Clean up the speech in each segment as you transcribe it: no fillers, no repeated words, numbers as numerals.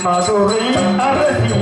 மதுரை அரசி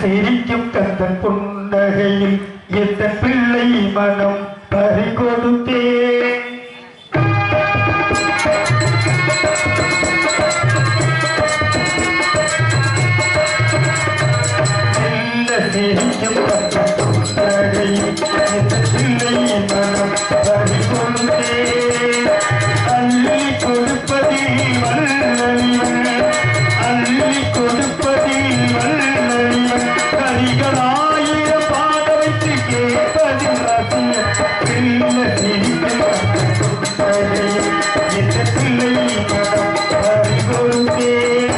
சிரிக்கும் கந்தன் புன்னகையில் எந்த பிள்ளை மனம் பறிகொடுத்தேன். சிரிக்கும் கந்தன் புன்னகையில் எந்த பிள்ளை மனம் பறிகொடுத்தேன். அள்ளி கொடுப்பதில் வல்லறிவன், அள்ளி கொடுப்பதில் வல்லறிவன், கரிகளாயிரம் பாட வைத்து கேட்பதில் பிள்ளை சிரிக்கும் புன்னகையில் எந்த பிள்ளை மனம் பறிகொடுத்தேன்.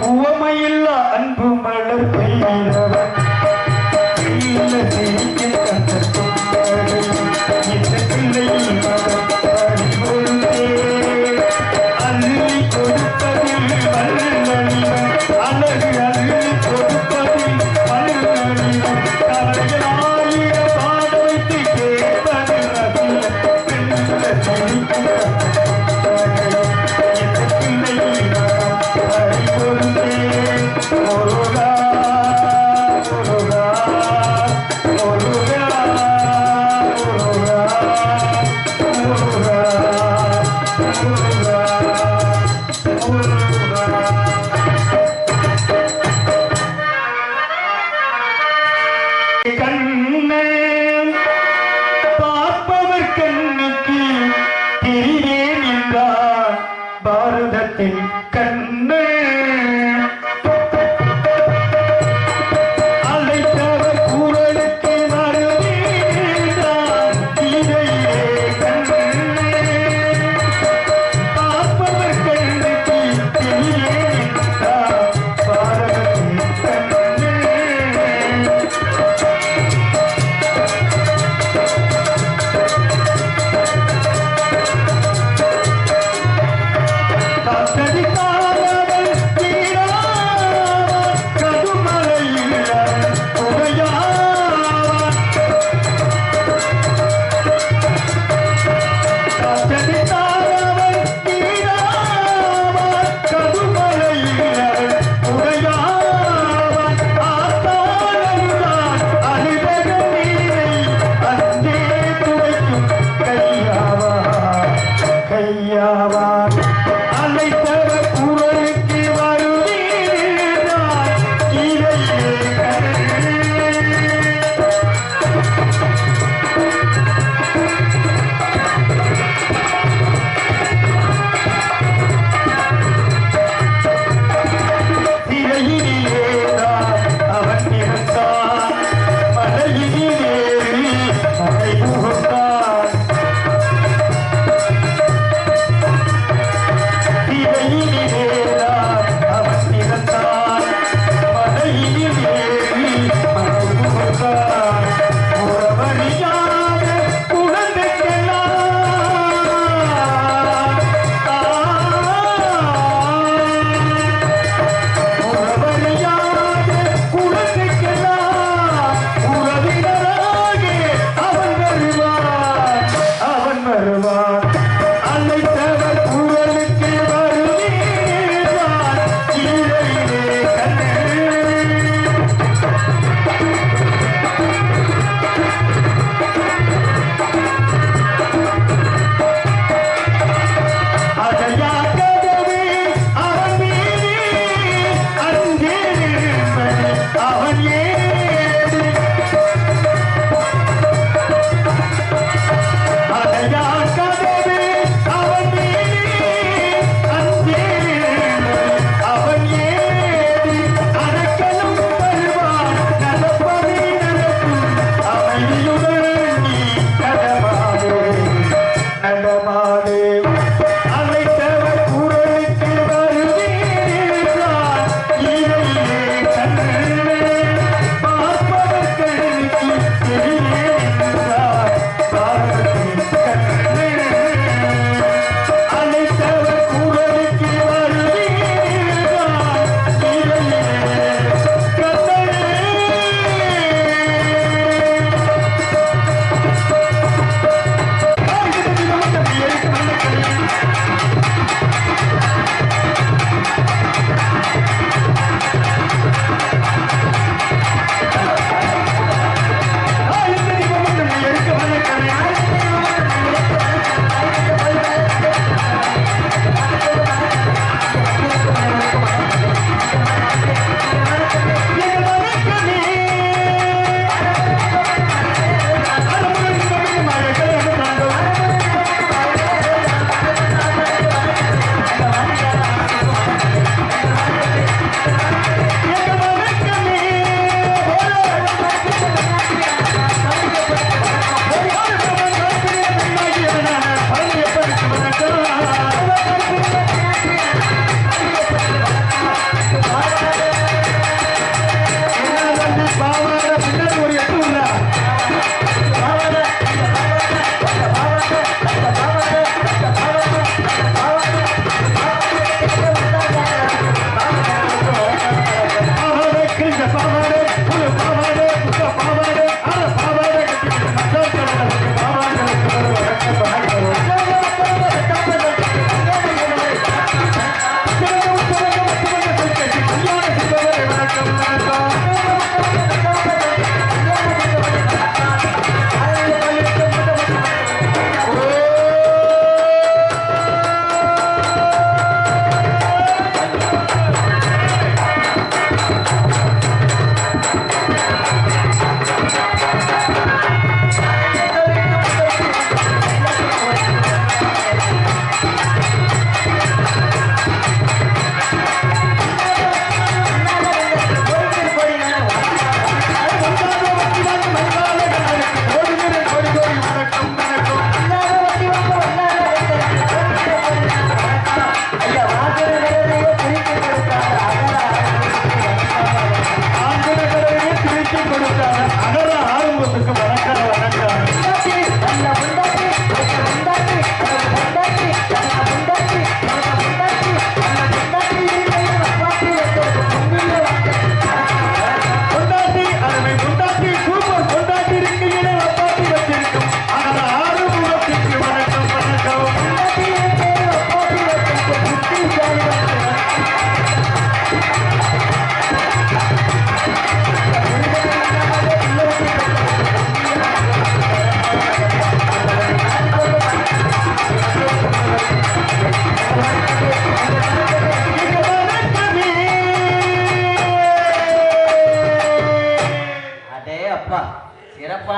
உவமையில்லா அன்பு மலர் பெய்தவன் இல்ல சிரிக்கும் கண்ணத்தும் இந்த பிள்ளையில் அள்ளி கொடுப்பதில் வல்லழிவன் அழகு அள்ளி கொடுப்பதில் வல்லழிவன் கலைஞராயிரம் பாட வைத்து கேட்பது ரசிகன் பிள்ளை சிரிக்கும் பார்ப்பவர் கண்ணுக்கு தெரிவேன் என்றார் பாரதத்தின் கண்ணு அழைத்தவர் குரலுக்கு மறுவீழ்ந்தார் இதையே கண்ணு பார்ப்பவர் கண்ணுக்கு தெரிவேன் என்றார்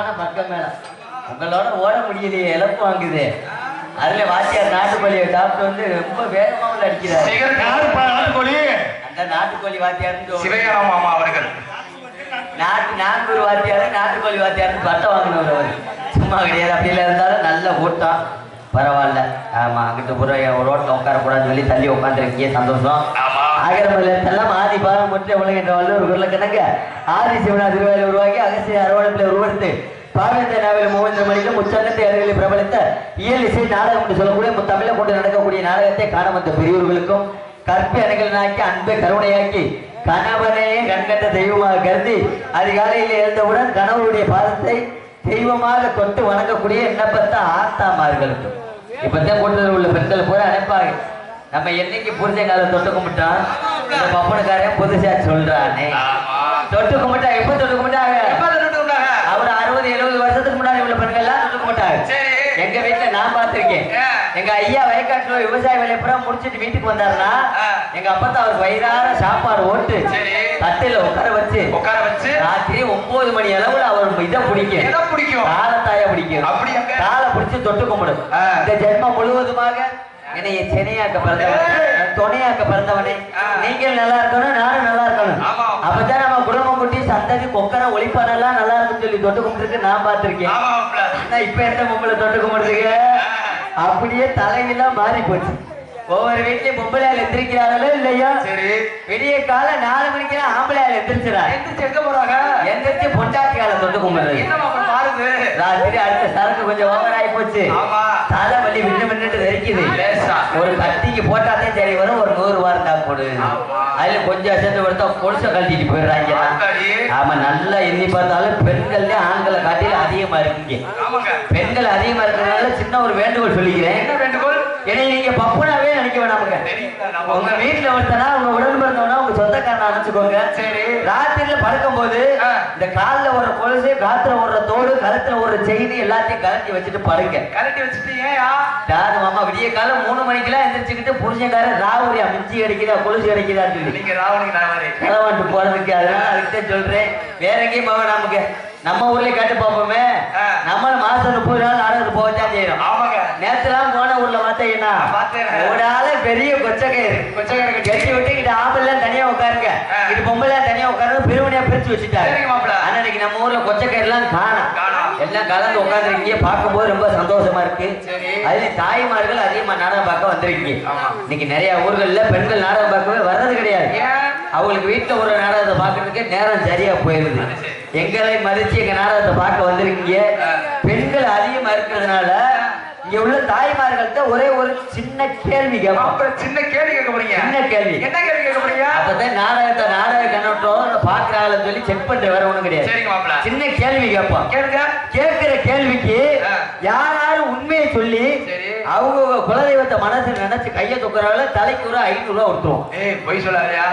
வேகமான பக்கம் மேல உங்களோட ஓட முடியலையே, இழப்பு வாங்குது. அதுல வாத்தியார் நாட்டுக்கோழியை சாப்பிட்டு வந்து ரொம்ப வேகமாக அடிக்கிறார். நாட்டுக்கோழி அந்த நாட்டுக்கோழி வாத்தியார் சிவகாம மாமா அவர்கள் நாகூர் வாத்தியாரு நாட்டுக்கோழி வாத்தியாருன்னு பட்டம் வாங்கினவர் அவர். சும்மா கிடையாது. அப்படிலாம் இருந்தாலும் நல்ல கூட்டம், பரவாயில்ல. ஆமா, அங்கிட்டு ரோட்ல உட்காரக்கூடாதுன்னு சொல்லி தள்ளி உட்காந்துருக்கீங்க, சந்தோஷம். ஆகரமல்லத்தெல்லாம் ஆதி பாகம் முற்ற உலகின்ற வல்லூர் உருளைக்கிழங்க ஆதி சிவனா திருவாயில் உருவாக்கி அகசிய அறுவடைப்பில் உருவெடுத்து பாவேந்த நாவல் மூவேந்திர மணிக்கு முச்சங்கத்தை அருகில் பிரபலித்த இயல் இசை நாடகம் என்று சொல்லக்கூடிய முத்தமிழை கொண்டு நடக்கக்கூடிய நாடகத்தை காண வந்த பெரியோர்களுக்கும் கற்பை அணைகளாக்கி அன்பை கருணையாக்கி கணவனே கண்கண்ட தெய்வமாக கருதி அதிகாலையில் எழுந்தவுடன் கணவருடைய பாதத்தை தெய்வமாக தொட்டு வணங்கக்கூடிய எண்ணப்பட்ட ஆத்தாமார்களுக்கும் இப்பதான் கூட்டத்தில் உள்ள பெண்கள் பூரா அனுப்பாங்க. நம்ம என்னைக்கு புரிஞ்ச காலம் தொட்டு கும்பிட்டோம், இந்த பப்பனுக்காரன் புதுசா சொல்றானே தொட்டு கும்பிட்டா எப்ப தொட்டு கும்பிட்டாங்க? அவர் 60-70 வருஷத்துக்கு முன்னாடி உள்ள பெண்கள் எல்லாம் தொட்டு கும்பிட்டாங்க. எங்க வீட்டுல நான் பார்த்திருக்கேன். எங்க ஐயா வயக்காட்டுல விவசாய வேலையை பூரா முடிச்சுட்டு வீட்டுக்கு வந்தாருன்னா எங்க அப்பா அவருக்கு வயிறார சாப்பாடு ஓட்டு தட்டில உட்கார வச்சு ராத்திரி 9 மணி அளவுல அவர் இதை பிடிக்கும், காலத்தாய பிடிக்கும். காலை பிடிச்சு தொட்டு கும்பிடும். இந்த ஜென்மம் முழுவதுமாக என்னைய சென்னையாக்க பிறந்தவனே, துணையாக்க பிறந்தவனே, நீங்கள் நல்லா இருக்கணும், நானும் நல்லா இருக்கணும். அப்பதான் நம்ம குடும்பம் குட்டி சந்ததி கொக்கர ஒளிப்பானெல்லாம் நல்லா இருக்குன்னு சொல்லி தொட்டு கும்பிட்டுருக்கு நான் பார்த்திருக்கேன். ஆனா இப்ப எந்த பொம்பளை தொட்டு கும்பிடுறதுக்கு அப்படியே தலைவெல்லாம் மாறி போச்சு. ஒவ்வொரு வீட்லயும் பொம்பளையால் எந்திரிக்கிறாங்களோ இல்லையோ, விடிய கால 4 மணிக்கெல்லாம் ஆம்பளையால் எந்திரிச்சிடா. எங்க போறாங்க? எந்திரிச்சு பொண்டாட்டியால தொட்டு கும்பிடுறது. ராத்திரி அடுத்த சரக்கு கொஞ்சம் ஓவர் ஆகி போச்சு, தலை வலி விட்டு தெரிக்குது. ஒரு கத்திக்கு போட்டாதான் சரி வரும், ஒரு 100 ரூபா இருந்தா போடு. அதுல கொஞ்சம் அசந்து கொடுத்தா கொலுசை கழட்டிட்டு போயிடுறாங்க. ஆமா, நல்லா எண்ணி பார்த்தாலும் பெண்கள்ல ஆண்களை காட்டில அதிகமா இருக்குங்க. பெண்கள் அதிகமா இருக்கிறதுனால சின்ன ஒரு வேண்டுகோள் சொல்லிக்கிறேன். ஏன்னா நீங்க பப்புனாவே நினைக்க வேணாமுங்க. உங்க வீட்டுல ஒருத்தனா உங்க உடன் பிறந்தவனா உங்க சொந்தக்காரனா நினைச்சுக்கோங்க. ராத்திரில படுக்கும் போது இந்த காலில் ஒரு கொலுசு, காத்துல ஒரு தோடு, கழுத்துல ஒரு செயின் எல்லாத்தையும் கலட்டி வச்சுட்டு படுங்க. கலட்டி வச்சுட்டு ஏன் மாமா விடிய காலம் 3 மணிக்கெல்லாம் எந்திரிச்சுக்கிட்டு புருஷன்கார ராவுரியா மிஞ்சி அடிக்கிறா கொலுசு அடிக்கிறான்னு சொல்லி நீங்க ராவணிக்கு போறதுக்கு. அதனால அதுக்கிட்ட சொல்றேன், வேற எங்கேயும் போக நமக்கு நம்ம ஊர்ல கேட்டு பார்ப்போமே. நம்ம மாசம் 30 நாள் நாடகத்துக்கு போகத்தான் செய்யணும். நேற்றுலாம் போன ஊர்ல பார்த்தீங்கன்னா ஒரு ஆளு பெரிய கொச்சக்கயிறு கட்டி விட்டு ஆம்பளை தனியா உட்காருங்க, இது பொம்பளை தனியா உட்காரு, பிரிவினையா பிரிச்சு வச்சுட்டாரு. அன்னைக்கு நம்ம ஊர்ல கொச்சக்கயிறு எல்லாம் காணும், எல்லாம் கலந்து உட்காந்துருக்கீங்க. பார்க்கும்போது ரொம்ப சந்தோஷமா இருக்கு. அதுல தாய்மார்கள் அதிகமா நாடகம் பார்க்க வந்திருக்கீங்க. இன்னைக்கு நிறைய ஊர்கள்ல பெண்கள் நாடகம் பார்க்கவே வர்றது கிடையாது. அவங்களுக்கு வீட்டுல ஒரு நாடகத்தை பார்க்கறதுக்கே நேரம் சரியா போயிருது. எங்களை மதிச்சு எங்க நாடகத்தை பார்க்க வந்திருக்கீங்க. பெண்கள் அதிகமா இருக்கிறதுனால இங்க உள்ள தாய்மார்கள்ட்ட ஒரே ஒரு சின்ன கேள்வி கேட்போம். சின்ன கேள்வி கேட்க போறீங்க? சின்ன கேள்வி. என்ன கேள்வி கேட்க போறீங்க? அப்பதான் நாடக கண்ணோட்டம் பாக்குறாங்கன்னு சொல்லி செக் பண்ற வேற ஒண்ணும் கிடையாது. சின்ன கேள்வி கேட்போம். கேட்கிற கேள்விக்கு யாரும் உண்மையை சொல்லி அவங்க குலதெய்வத்தை மனசுல நினைச்சு கையை தூக்குறாங்க. தலைக்கு ஒரு 500 ரூபா விட்டுருவோம். பொய் சொல்லாதயா,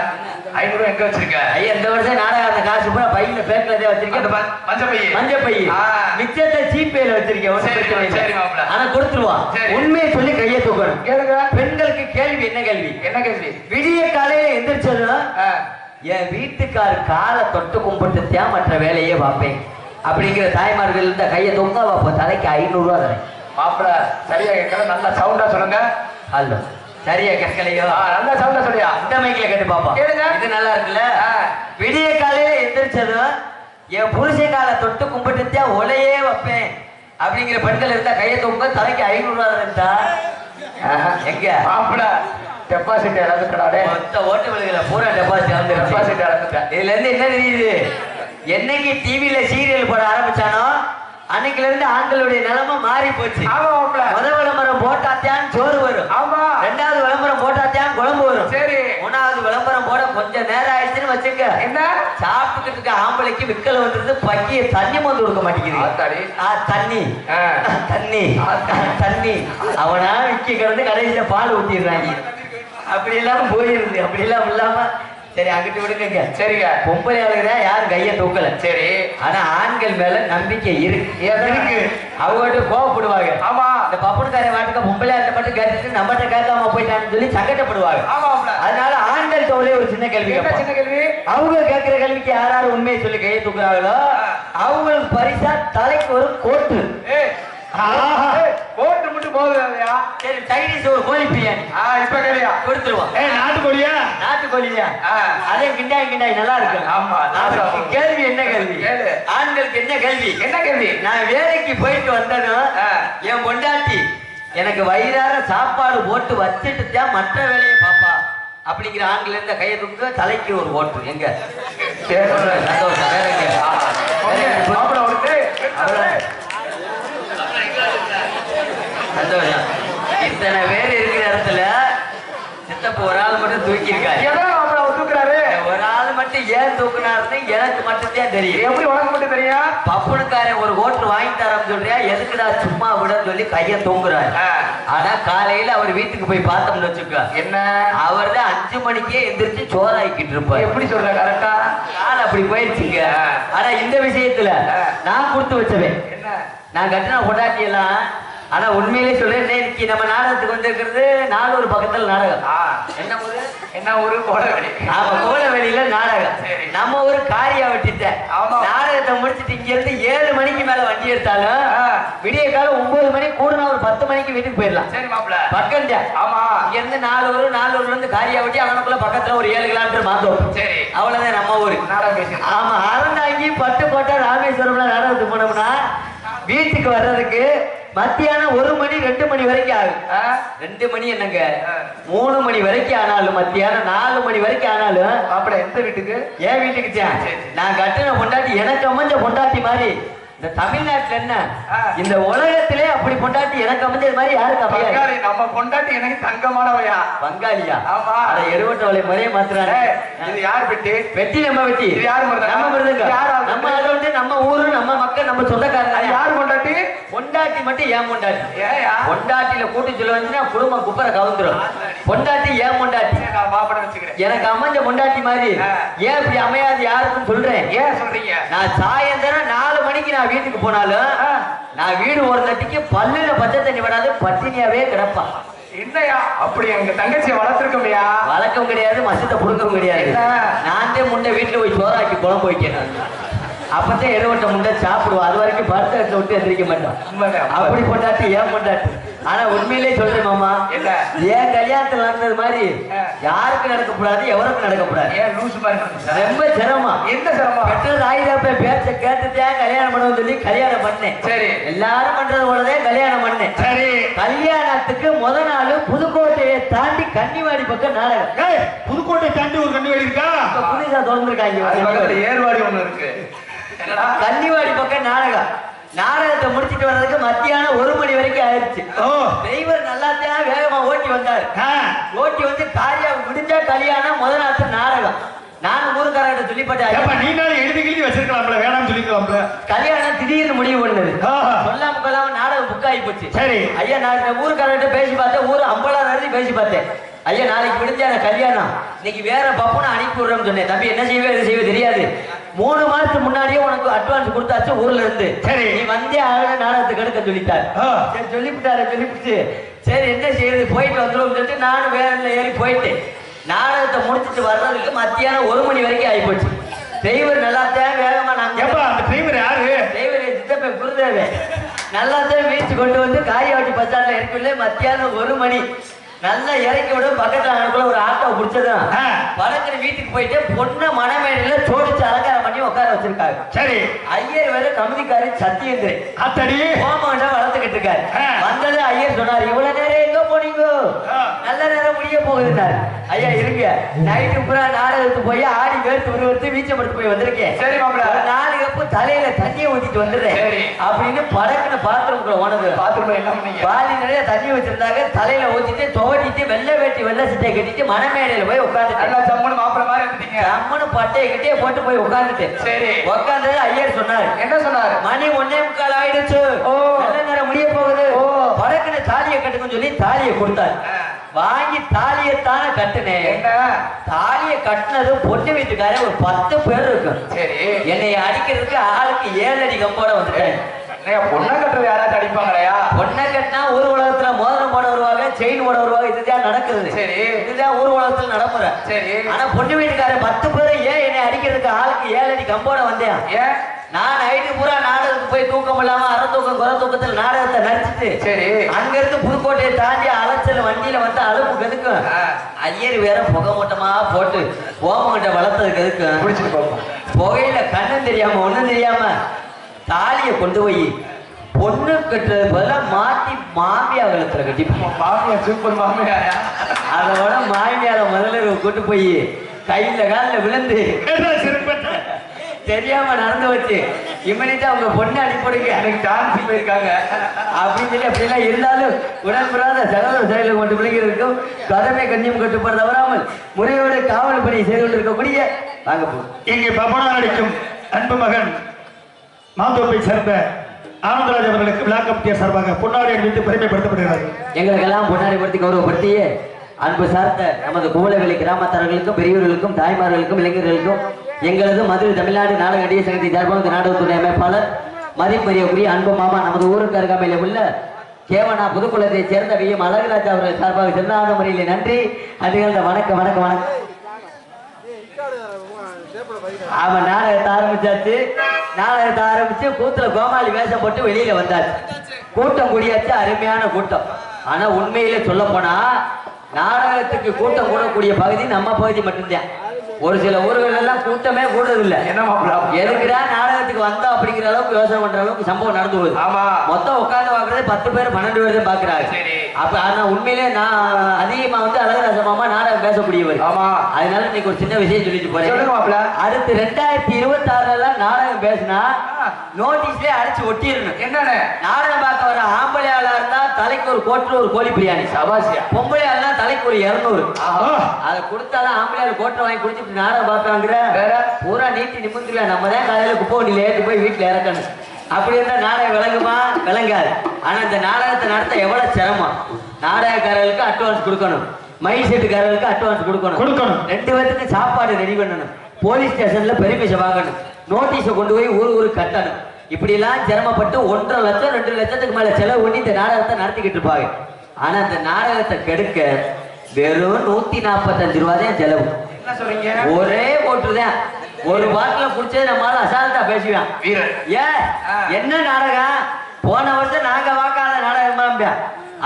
500 ரூபா எங்க வச்சிருக்க? ஐயா, இந்த வருஷம் நாடகம் அந்த காசு பூரா பையில பேக்கலதே வச்சிருக்கேன். மஞ்சள் பை மிச்சத்தை சீப்பேல வச்சிருக்கேன். ஆனா கொடுத்துருவான். உண்மையை சொல்லி கையை தூக்கணும். கேளுங்க. பெண்களுக்கு கேள்வி என்ன கேள்வி? என்ன கேள்வி? விடிய காலையில எந்திரிச்சதும் என் வீட்டுக்காரு காலை தொட்டு கும்பிட்டு மற்ற வேலையே பார்ப்பேன் அப்படிங்கிற தாய்மார்கள் இருந்த கையை தூங்க வைப்ப. தலைக்கு 500 ரூபா தரேன். மாப்பிள சரியா கேட்கல, நல்லா சவுண்டா சொல்லுங்க. அல்ல சரியா கேட்கலையோ? நல்லா சவுண்டா சொல்லியா? இந்த மைக்கில கேட்டு பாப்பா. இது நல்லா இருக்குல்ல? விடிய காலையில எந்திரிச்சதும் என் புருஷன் காலை தொட்டு கும்பிட்டு ஒலையே வைப்பேன் அப்படிங்கிற பெண்கள் இருந்தா கையை தூங்க. தலைக்கு 500 ரூபா இருந்தா எங்க மாப்பிள டெபாசிட் இழந்துட்டாடே. மொத்த ஓட்டு விழுகல, பூரா டெபாசிட் இழந்துட்டேன். இதுல இருந்து என்ன தெரியுது? என்னைக்கு டிவில சீரியல் போட ஆரம்பிச்சானோ அன்னைக்குல இருந்து ஆண்களுடைய நிலைமை மாறி போச்சு. முதல் விளம்பரம் போட்டாத்தான் சோறு வரும். ரெண்டாவது விளம்பரம் போட்டாத்தான் குழம்பு வரும். சரி, 3வது விளம்பரம் போட கொஞ்சம் நேரம் ஆயிடுச்சுன்னு வச்சுக்க, என்ன சாப்பிட்டுக்கிட்டு இருக்க ஆம்பளைக்கு விக்கல் வந்துருது. பக்கிய தண்ணி மந்து கொடுக்க மாட்டேங்குது. தண்ணி தண்ணி தண்ணி அவனா விக்கி கிடந்து கடைசியில பால் ஊத்திடுறாங்க. அப்படி எல்லாம் போயிருந்து. அப்படி எல்லாம் இல்லாம சரி அங்கிட்டு விடுங்க. சரிங்க, பொம்பளை ஆளுங்க யாரும் கையை தூக்கல. சரி, ஆனா ஆண்கள் மேல நம்பிக்கை இருக்கு. அவங்க கோவப்படுவாங்க. ஆமா, இந்த பப்புனுக்கார வாட்டுக்க பொம்பளை ஆட்ட மட்டும் கேட்டுட்டு நம்மகிட்ட கேட்காம போயிட்டான்னு சொல்லி சங்கடப்படுவாங்க. அதனால ஆண்கள் தோழி ஒரு சின்ன கேள்வி. சின்ன கேள்வி. அவங்க கேட்கிற கேள்விக்கு யாராவது உண்மையை சொல்லி கையை தூக்குறாங்களோ அவங்களுக்கு பரிசா தலைக்கு ஒரு கோட்டு. கோட்டு மட்டும் போகுதுயா. சரி சைனீஸ் ஒரு கோழி பிரியாணி. இப்ப கேளியா கொடுத்துருவோம். நாட்டுக்கோழியா? நாட்டுக்கோழியா? அதே கிண்டாய் கிண்டாய் நல்லா இருக்கு. ஆமா. கேள்வி என்ன கேள்வி? ஆண்களுக்கு என்ன கேள்வி? என்ன கேள்வி? நான் வேலைக்கு போயிட்டு வந்ததும் என் பொண்டாட்டி எனக்கு வயிறார சாப்பாடு போட்டு வச்சுட்டு தான் மற்ற வேலையை பாப்பா அப்படிங்கிற ஆண்கள் இருந்த கையை தூக்க தலைக்கு ஒரு ஓட்டு. எங்க சந்தோஷம். வேற எங்க? சந்தோஷம். இத்தனை பேர் இருக்கிற இடத்துல சித்தப்ப ஒரு ஆள் மட்டும் தூக்கி இருக்காரு. ஒரு ஆள் மட்டும் ஏன் தூக்குனாருன்னு எனக்கு மட்டும் தான் தெரியும். எப்படி உனக்கு மட்டும் தெரியும்? பப்புனுக்காரன் ஒரு ஓட்டு வாங்கி தரேன்னு சொல்றியா, எதுக்குடா சும்மா விடன்னு சொல்லி கைய தூங்குறாரு. ஆனா காலையில அவர் வீட்டுக்கு போய் பார்த்தோம்னு வச்சுக்க, என்ன அவர் தான் 5 மணிக்கே எந்திரிச்சு சோறாக்கிட்டு இருப்பார். எப்படி சொல்ற? கரெக்டா கால் அப்படி போயிடுச்சுங்க. ஆனா இந்த விஷயத்துல நான் கொடுத்து வச்சவேன். என்ன? நான் கட்டின பொண்டாட்டி எல்லாம். ஆனா உண்மையிலே சொல்றேன், இன்னைக்கு நம்ம நாடகத்துக்கு வந்திருக்கிறது நாலூர் பக்கத்துல நாடகம். என்ன ஊரு? என்ன ஊரு? கோலவெளி. ஆமா, கோலவெளியில நாடகம். நம்ம ஊரு காரியா வெட்டிட்டேன். நாடகத்தை முடிச்சுட்டு இங்க இருந்து 7 மணிக்கு மேல வண்டி எடுத்தாலும் விடிய காலம் 9 மணி கூடுனா ஒரு 10 மணிக்கு வீட்டுக்கு போயிடலாம். சரி மாப்பிள்ள. பக்கம் தான். ஆமா. இங்க இருந்து நாலூர்ல இருந்து காரியா வெட்டி அவனுக்குள்ள பக்கத்துல ஒரு 7 கிலோமீட்டர் மாத்தோம். சரி, அவ்வளவுதான் நம்ம ஊரு நாடகம் பேசி. ஆமா. அறந்தாங்கி பட்டு போட்டா ராமேஸ்வரம்ல நாடகத்துக்கு போனோம்னா வீட்டுக்கு வர்றதுக்கு மத்தியானம் 1 மணி 2 மணி வரைக்கும் ஆகும். 2 மணி என்னங்க, 3 மணி வரைக்கும் ஆனாலும், மத்தியானம் 4 மணி வரைக்கும் ஆனாலும். அப்படி எந்த வீட்டுக்கு? ஏன் வீட்டுக்கு தான். நான் கட்டின பொண்டாட்டி எனக்கு அமைஞ்ச பொண்டாட்டி மாதிரி இந்த தமிழ்நாட்டுல என்ன, இந்த உலகத்திலே அப்படி பொண்டாட்டி எனக்கு அமைஞ்சது மாதிரி யாருக்கு அமையாது? நம்ம பொண்டாட்டி எனக்கு தங்கமானவையா? பங்காளியா? ஆமா. அதை எருவட்டவளை முறையே மாத்துறாங்க. இது யார் வெட்டி? வெட்டி நம்ம வெட்டி. இது யார் மருதங்க? நம்ம மருதங்க. யார்? நம்ம அதை வந்து நம்ம ஊரு, நம்ம மக்கள், நம்ம சொந்தக்காரங்க. யார் பொண்டாட்டி? பொண்டாட்டி மட்டும் ஏன் பொண்டாட்டி? ஏயா? பொண்டாட்டியில கூட்டி சொல்ல வந்துன்னா குடும்பம் குப்பரை கவுந்துரும். பொண்டாட்டி ஏன் பொண்டாட்டி? நான் மாப்பிட வச்சுக்கிறேன். எனக்கு அமைஞ்ச பொண்டாட்டி மாதிரி ஏன் இப்படி அமையாது யாருக்கும் சொல்றேன். ஏன் சொல்றீங்க? நான் சாயந்தரம் 4 மணிக்கு நான் வீட்டுக்கு போனாலும் நான் வீடு ஒரு தட்டிக்கு பல்லுல பச்சை தண்ணி விடாது பட்டினியாவே கிடப்பான். என்னையா அப்படி எங்க தங்கச்சியை வளர்த்துருக்கோமையா? வளர்க்கவும் கிடையாது, மசத்தை புடுங்கவும் கிடையாது. நான் தான் முண்டை வீட்டுல போய் சோறாக்கி குழம்பு வைக்கணும். அப்பதான் எருவட்ட முண்டை சாப்பிடுவோம். அது வரைக்கும் பருத்த விட்டு எந்திரிக்க மாட்டோம். அப்படி பொண்டாட்டி ஏன் பொண்டாட்டி? ஆனா உண்மையிலே சொல்றேன் மாமா, ஏன் கல்யாணத்துல நடந்தது மாதிரி யாருக்கு நடக்கக்கூடாது, எவருக்கும் நடக்கக்கூடாது. ஏன் லூசு மாதிரி? ரொம்ப சிரமம். எந்த சிரமம்? பெற்றது ஆயுதப்ப பேச்ச கேட்டுட்டேன் கல்யாணம் பண்ணுவோம் சொல்லி கல்யாணம் பண்ணேன். சரி, எல்லாரும் பண்றது போலதான் கல்யாணம் பண்ணேன். சரி, கல்யாணத்துக்கு முத நாள் புதுக்கோட்டையை தாண்டி கன்னிவாடி பக்கம் நாடகம். புதுக்கோட்டை தாண்டி ஒரு கன்னிவாடி இருக்கா? புதுசா திறந்துருக்காங்க. ஏர்வாடி ஒண்ணு இருக்கு. கன்னிவாடி பக்கம் நாடகம். நாடகத்தை முடிச்சிட்டு வர்றதுக்கு மத்தியானம் 1 மணி வரைக்கும் ஆயிடுச்சு. டிரைவர் நல்லாத்தான் வேகமா ஓட்டி வந்தாரு. ஓட்டி வந்து காரியா முடிஞ்சா கல்யாணம், முத நாள் நாடகம். நானும் ஊருக்காரர்கிட்ட சொல்லிப்பட்டேன், நீ நாள் எழுதி கிழி வச்சிருக்கலாம்ல, வேணாம்னு சொல்லிக்கலாம்ல. கல்யாணம் திடீர்னு முடிவு பண்ணது. சொல்லாம கொள்ளாம நாடகம் புக் ஆகி போச்சு. சரி ஐயா, நான் ஊருக்காரர்கிட்ட பேசி பார்த்தேன், ஊரு 50,000 பேசி பார்த்தேன். ஐயா நாளைக்கு முடிஞ்சா கல்யாணம், இன்னைக்கு வேற பப்புன்னு அனுப்பி விடுறோம்னு சொன்னேன். தம்பி என்ன செய்வே எது செய்வே தெரியாது, 3 மாசத்துக்கு முன்னாடியே உனக்கு அட்வான்ஸ் கொடுத்தாச்சு ஊர்ல இருந்து. சரி நீ வந்தே ஆக நாடகத்துக்கு எடுக்க சொல்லிட்டாரு. சரி சொல்லிவிட்டு சரி என்ன செய்யறது, போயிட்டு வந்துடும் சொல்லிட்டு நானும் வேன்ல ஏறி போயிட்டு நாடகத்தை முடிச்சுட்டு வர்றதுக்கு மத்தியானம் 1 மணி வரைக்கும் ஆகி போச்சு. டிரைவர் நல்லாத்தான் வேகமா நாங்க. அந்த டிரைவர் யாரு? டிரைவர் சித்தப்ப குருதேவே நல்லாத்தான் வீச்சு கொண்டு வந்து காரியாவட்டி பஸ் ஸ்டாண்ட்ல இருக்கல. மத்தியானம் 1 மணி நல்லா இறக்கி விட பக்கத்துல அனுக்குள்ள ஒரு ஆட்டோ பிடிச்சதும் படத்துல வீட்டுக்கு போயிட்டு பொண்ணை மணமேடையில சோடிச்சு அலங்காரம் பண்ணி உட்கார வச்சிருக்காரு. சரி ஐயர் வேற கமிதிக்காரு சத்தியேந்திரன் அத்தடி கோமாண்டா வளர்த்துக்கிட்டு இருக்காரு. வந்தது ஐயர் சொன்னாரு, இவ்வளவு நேரம் எங்க போனீங்க, நல்ல நேரம் முடிய போகுதுன்னாரு. ஐயா இருங்க, நைட்டு பூரா நாடகத்துக்கு போய் ஆடி வேர்த்து உருவத்து வீச்சப்படுத்து போய் வந்திருக்கேன். சரி மாப்பிள்ள 4 கப்பு தலையில தண்ணியை ஊத்திட்டு வந்துடுறேன் அப்படின்னு படக்குன்னு பாத்ரூம்குள்ள ஓனது. பாத்ரூம் என்ன பண்ணீங்க? பாலி நிறைய தண்ணி வச்சிருந்தாங்க, தலையில ஊத்திட்டு ஓட்டிட்டு வெள்ளை வேட்டி வெள்ளை சட்டையை கட்டிட்டு மணமேடையில போய் உட்காந்துட்டு நல்லா ஜம்முன்னு மாப்பிள்ள மாதிரி இருந்துட்டீங்க. ஜம்முன்னு பட்டையை கட்டியே போட்டு போய் உட்காந்துட்டு சரி உட்காந்தது ஐயர் சொன்னாரு. என்ன சொன்னாரு? மணி 1:45 ஆயிடுச்சு, நல்ல நேரம் முடிய போகுது, படக்குன்னு தாலியை கட்டுக்குன்னு சொல்லி தாலியை கொடுத்தாரு. வாங்கி தாலியத்தான கட்டுனேன். தாலியை கட்டினது பொண்ணு வீட்டுக்காரன் ஒரு 10 பேர் இருக்கு. சரி என்னை அடிக்கிறதுக்கு ஆளுக்கு 7 அடி கம்போட வந்துட்டேன். பொண்ணை கட்டுறது யாராச்சும் அடிப்பாங்களையா? பொண்ணை கட்டினா ஊர் உலகத்துல மோதிரம் போட வருவாங்க, செயின் போட வருவாங்க, இதுதான் நடக்குது. சரி இதுதான் ஊர் உலகத்துல நடப்புற. சரி ஆனா பொண்ணு வீட்டுக்காரன் 10 பேரை ஏன் என்னை அடிக்கிறதுக்கு ஆளுக்கு 7 அடி கம்போட வந்தேன். ஏன் நான் நைட்டு பூரா நாடகத்துக்கு போய் தூக்கம் இல்லாம அரை தூக்கம் குறை தூக்கத்துல நாடகத்தை நடிச்சுட்டு சரி அங்க இருந்து புதுக்கோட்டையை தாண்டி அலைச்சல் வண்டியில வந்து அலுப்பு எதுக்கும் ஐயர் வேற புகை மூட்டமா போட்டு ஓமங்கிட்ட வளர்த்ததுக்கு எதுக்கும் பிடிச்சிட்டு போப்போம். புகையில கண்ணும் தெரியாம ஒண்ணும் தெரியாம தாலியை கொண்டு போய் பொண்ணு கட்டுறது பதிலாக மாத்தி மாமியா கழுத்துல கட்டிப்போம். மாமியா சூப்பர் மாமியாயா அதோட மாமியார முதல்ல கூட்டு போய் கையில காலில் விழுந்து தெரியாம நடந்து வச்சு இம்மனிட்டு அவங்க பொண்ணு அனுப்பிடுங்க எனக்கு டான்ஸ் போயிருக்காங்க அப்படின்னு சொல்லி அப்படிலாம் இருந்தாலும் உடன்படாத சகோதர செயலை கொண்டு பிள்ளைங்களுக்கும் கதமை கண்ணியம் கட்டுப்பட தவறாமல் முறையோடு காவல் பணி செய்து கொண்டிருக்கக்கூடிய வாங்க போ. இங்கே பபனா நடிக்கும் அன்பு மகன் மாந்தோப்பை சேர்ந்த ஆனந்தராஜ் அவர்களுக்கு விழா கமிட்டியார் சார்பாக பொன்னாடை அணிவித்து பெருமைப்படுத்தப்படுகிறார். எங்களுக்கெல்லாம் பொன்னாடை படுத்தி கௌரவப்படுத்திய அன்பு சார்ந்த நமது கூலவெளி கிராமத்தார்களுக்கும் பெரியவர்களுக்கும் தாய்மார்களுக்கும் இளைஞர்களுக்கும் எங்களது மதுரை தமிழ்நாடு நாடக நடிகர் சங்கத்தின் சார்பாக நாடகத்துறை அமைப்பாளர் மதிப்பெரியக்குரிய அன்பு மாமா நமது ஊருக்கு அருகாமையில் உள்ள கேவனா புதுக்குளத்தை சேர்ந்த விஎம் அழகுராஜா அவர்கள் சார்பாக சிறந்த முறையில் நன்றி அதிகழ்ந்த வணக்கம் வணக்கம் வணக்கம். அவன் நாடகத்தை ஆரம்பிச்சாச்சு. நாடகத்தை ஆரம்பிச்சு கூத்துல கோமாளி வேஷம் போட்டு வெளியில வந்தாச்சு. கூட்டம் கூடியாச்சு, அருமையான கூட்டம். ஆனா உண்மையில சொல்ல போனா நாடகத்துக்கு கூட்டம் கூடக்கூடிய பகுதி நம்ம பகுதி மட்டும்தான். ஒரு சில ஊர்கள் எல்லாம் கூட்டமே கூடுறதில்லை. என்ன எதுக்குடா நாடகத்துக்கு வந்தோம் அப்படிங்கிற அளவுக்கு யோசனை பண்ற அளவுக்கு சம்பவம் நடந்து போகுது. ஆமா மொத்தம் உட்கார்ந்து பாக்குறது 10 பேர் 12 பேர் தான் பாக்குறாங்க. அப்ப ஆனா உண்மையிலே நான் அதிகமா வந்து அழகராஜ மாமா நாடகம் பேசக்கூடியவர். ஆமா அதனால இன்னைக்கு ஒரு சின்ன விஷயம் சொல்லிட்டு போறேன். அடுத்து 2026 நாடகம் பேசினா நோட்டீஸ்லயே அடிச்சு ஒட்டிடணும். என்னன்னு நாடகம் பார்க்க வர ஆம்பளை ஆளா இருந்தா தலைக்கு ஒரு கோட்டில் ஒரு கோழி பிரியாணி சபாசியா, பொம்பளை ஆளா தலைக்கு ஒரு 200. அதை கொடுத்தாலும் ஆம்பளை ஆள் கோட்டை வாங்கி குடிச்சிட்டு நாடகம் பார்த்தாங்கிற பூரா நீட்டி நிமிந்துருவா. நம்ம தான் காலையில குப்பை வண்டியில ஏற்றி போய் வீட்டுல இறக்கணும். அப்படி இருந்தா நாடகம் விளங்குமா? விளங்காது. ஆனா இந்த நாடகத்தை நடத்த எவ்வளவு சிரமம். நாடகக்காரர்களுக்கு அட்வான்ஸ் கொடுக்கணும், மைக் செட்டுக்காரர்களுக்கு அட்வான்ஸ் கொடுக்கணும், 2 பேருக்கு சாப்பாடு ரெடி பண்ணணும், போலீஸ் ஸ்டேஷன்ல பெர்மிஷன் வாங்கணும், நோட்டீஸை கொண்டு போய் ஊருக்கு கட்டணும். இப்படி எல்லாம் சிரமப்பட்டு 1.5 லட்சம் 2 லட்சத்துக்கு மேல செலவு பண்ணி இந்த நாடகத்தை நடத்திக்கிட்டு இருப்பாங்க. ஆனா இந்த நாடகத்தை கெடுக்க வெறும் 145 ரூபா தான் செலவு. ஒரே ஓட்டுதான். ஒரு பாட்டில குடிச்சது நம்மளால அசால்ட்டா பேசுவான். ஏன் என்ன நாடகம்? போன வருஷம் நாங்க வாக்காத நாடகம்.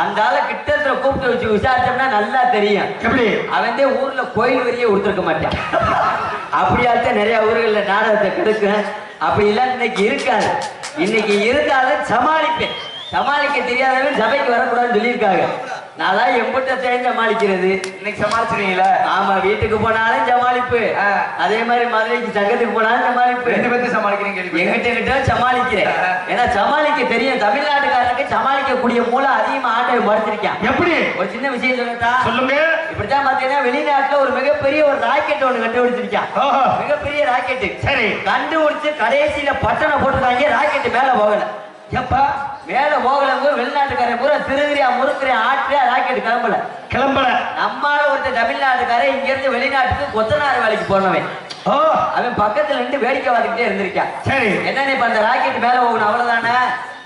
அந்த ஆளை கிட்டத்துல கூப்பிட்டு வச்சு விசாரிச்சோம்னா நல்லா தெரியும். எப்படி அவன் ஊர்ல கோயில் வரியே கொடுத்துருக்க மாட்டான். அப்படியாத்தான் நிறைய ஊர்கள்ல நாடகத்தை கெடுக்க. அப்படி இல்ல இன்னைக்கு இருக்காது. இன்னைக்கு இருந்தாலும் சமாளிப்பேன். சமாளிக்க தெரியாதவன் சபைக்கு வரக்கூடாதுன்னு சொல்லியிருக்காங்க. நான் தான் எம்பிட்ட சமாளிக்கிறது. இன்னைக்கு சமாளிச்சிருக்கீங்களா? ஆமா, வீட்டுக்கு போனாலும் சமாளிப்பு, அதே மாதிரி மதுரைக்கு சங்கத்துக்கு போனாலும் சமாளிப்பு. 2 பேர்த்து சமாளிக்கிறீங்க. எங்கிட்ட சமாளிக்கிறேன். ஏன்னா சமாளிக்க தெரியும். தமிழ்நாட்டுக்காரனுக்கு சமாளிக்கக்கூடிய மூலம் அதிகமா ஆண்டவன் படுத்திருக்கேன். எப்படி? ஒரு சின்ன விஷயம் சொல்லட்டா? சொல்லுங்க. இப்படித்தான் பாத்தீங்கன்னா வெளிநாட்டுல ஒரு மிகப்பெரிய ஒரு ராக்கெட் ஒண்ணு கண்டுபிடிச்சிருக்கான். மிகப்பெரிய ராக்கெட். சரி, கண்டுபிடிச்சு கடைசியில பட்டணம் போட்டுருக்காங்க. ராக்கெட் மேல போகல. எப்ப மேல போகலங்க வெளிநாட்டுக்காரன் பூரா திருகிரியா முறுக்கிறியா ஆற்றியா ராக்கெட் கிளம்பல. நம்மால ஒருத்தர் தமிழ்நாட்டுக்காரன் இங்க இருந்து வெளிநாட்டுக்கு கொத்தனார் வேலைக்கு போனவன். அவன் பக்கத்துல இருந்து வேடிக்கை பார்த்துக்கிட்டே இருந்திருக்கான். சரி, என்ன இப்ப அந்த ராக்கெட் மேல போகணும் அவ்வளவுதானே.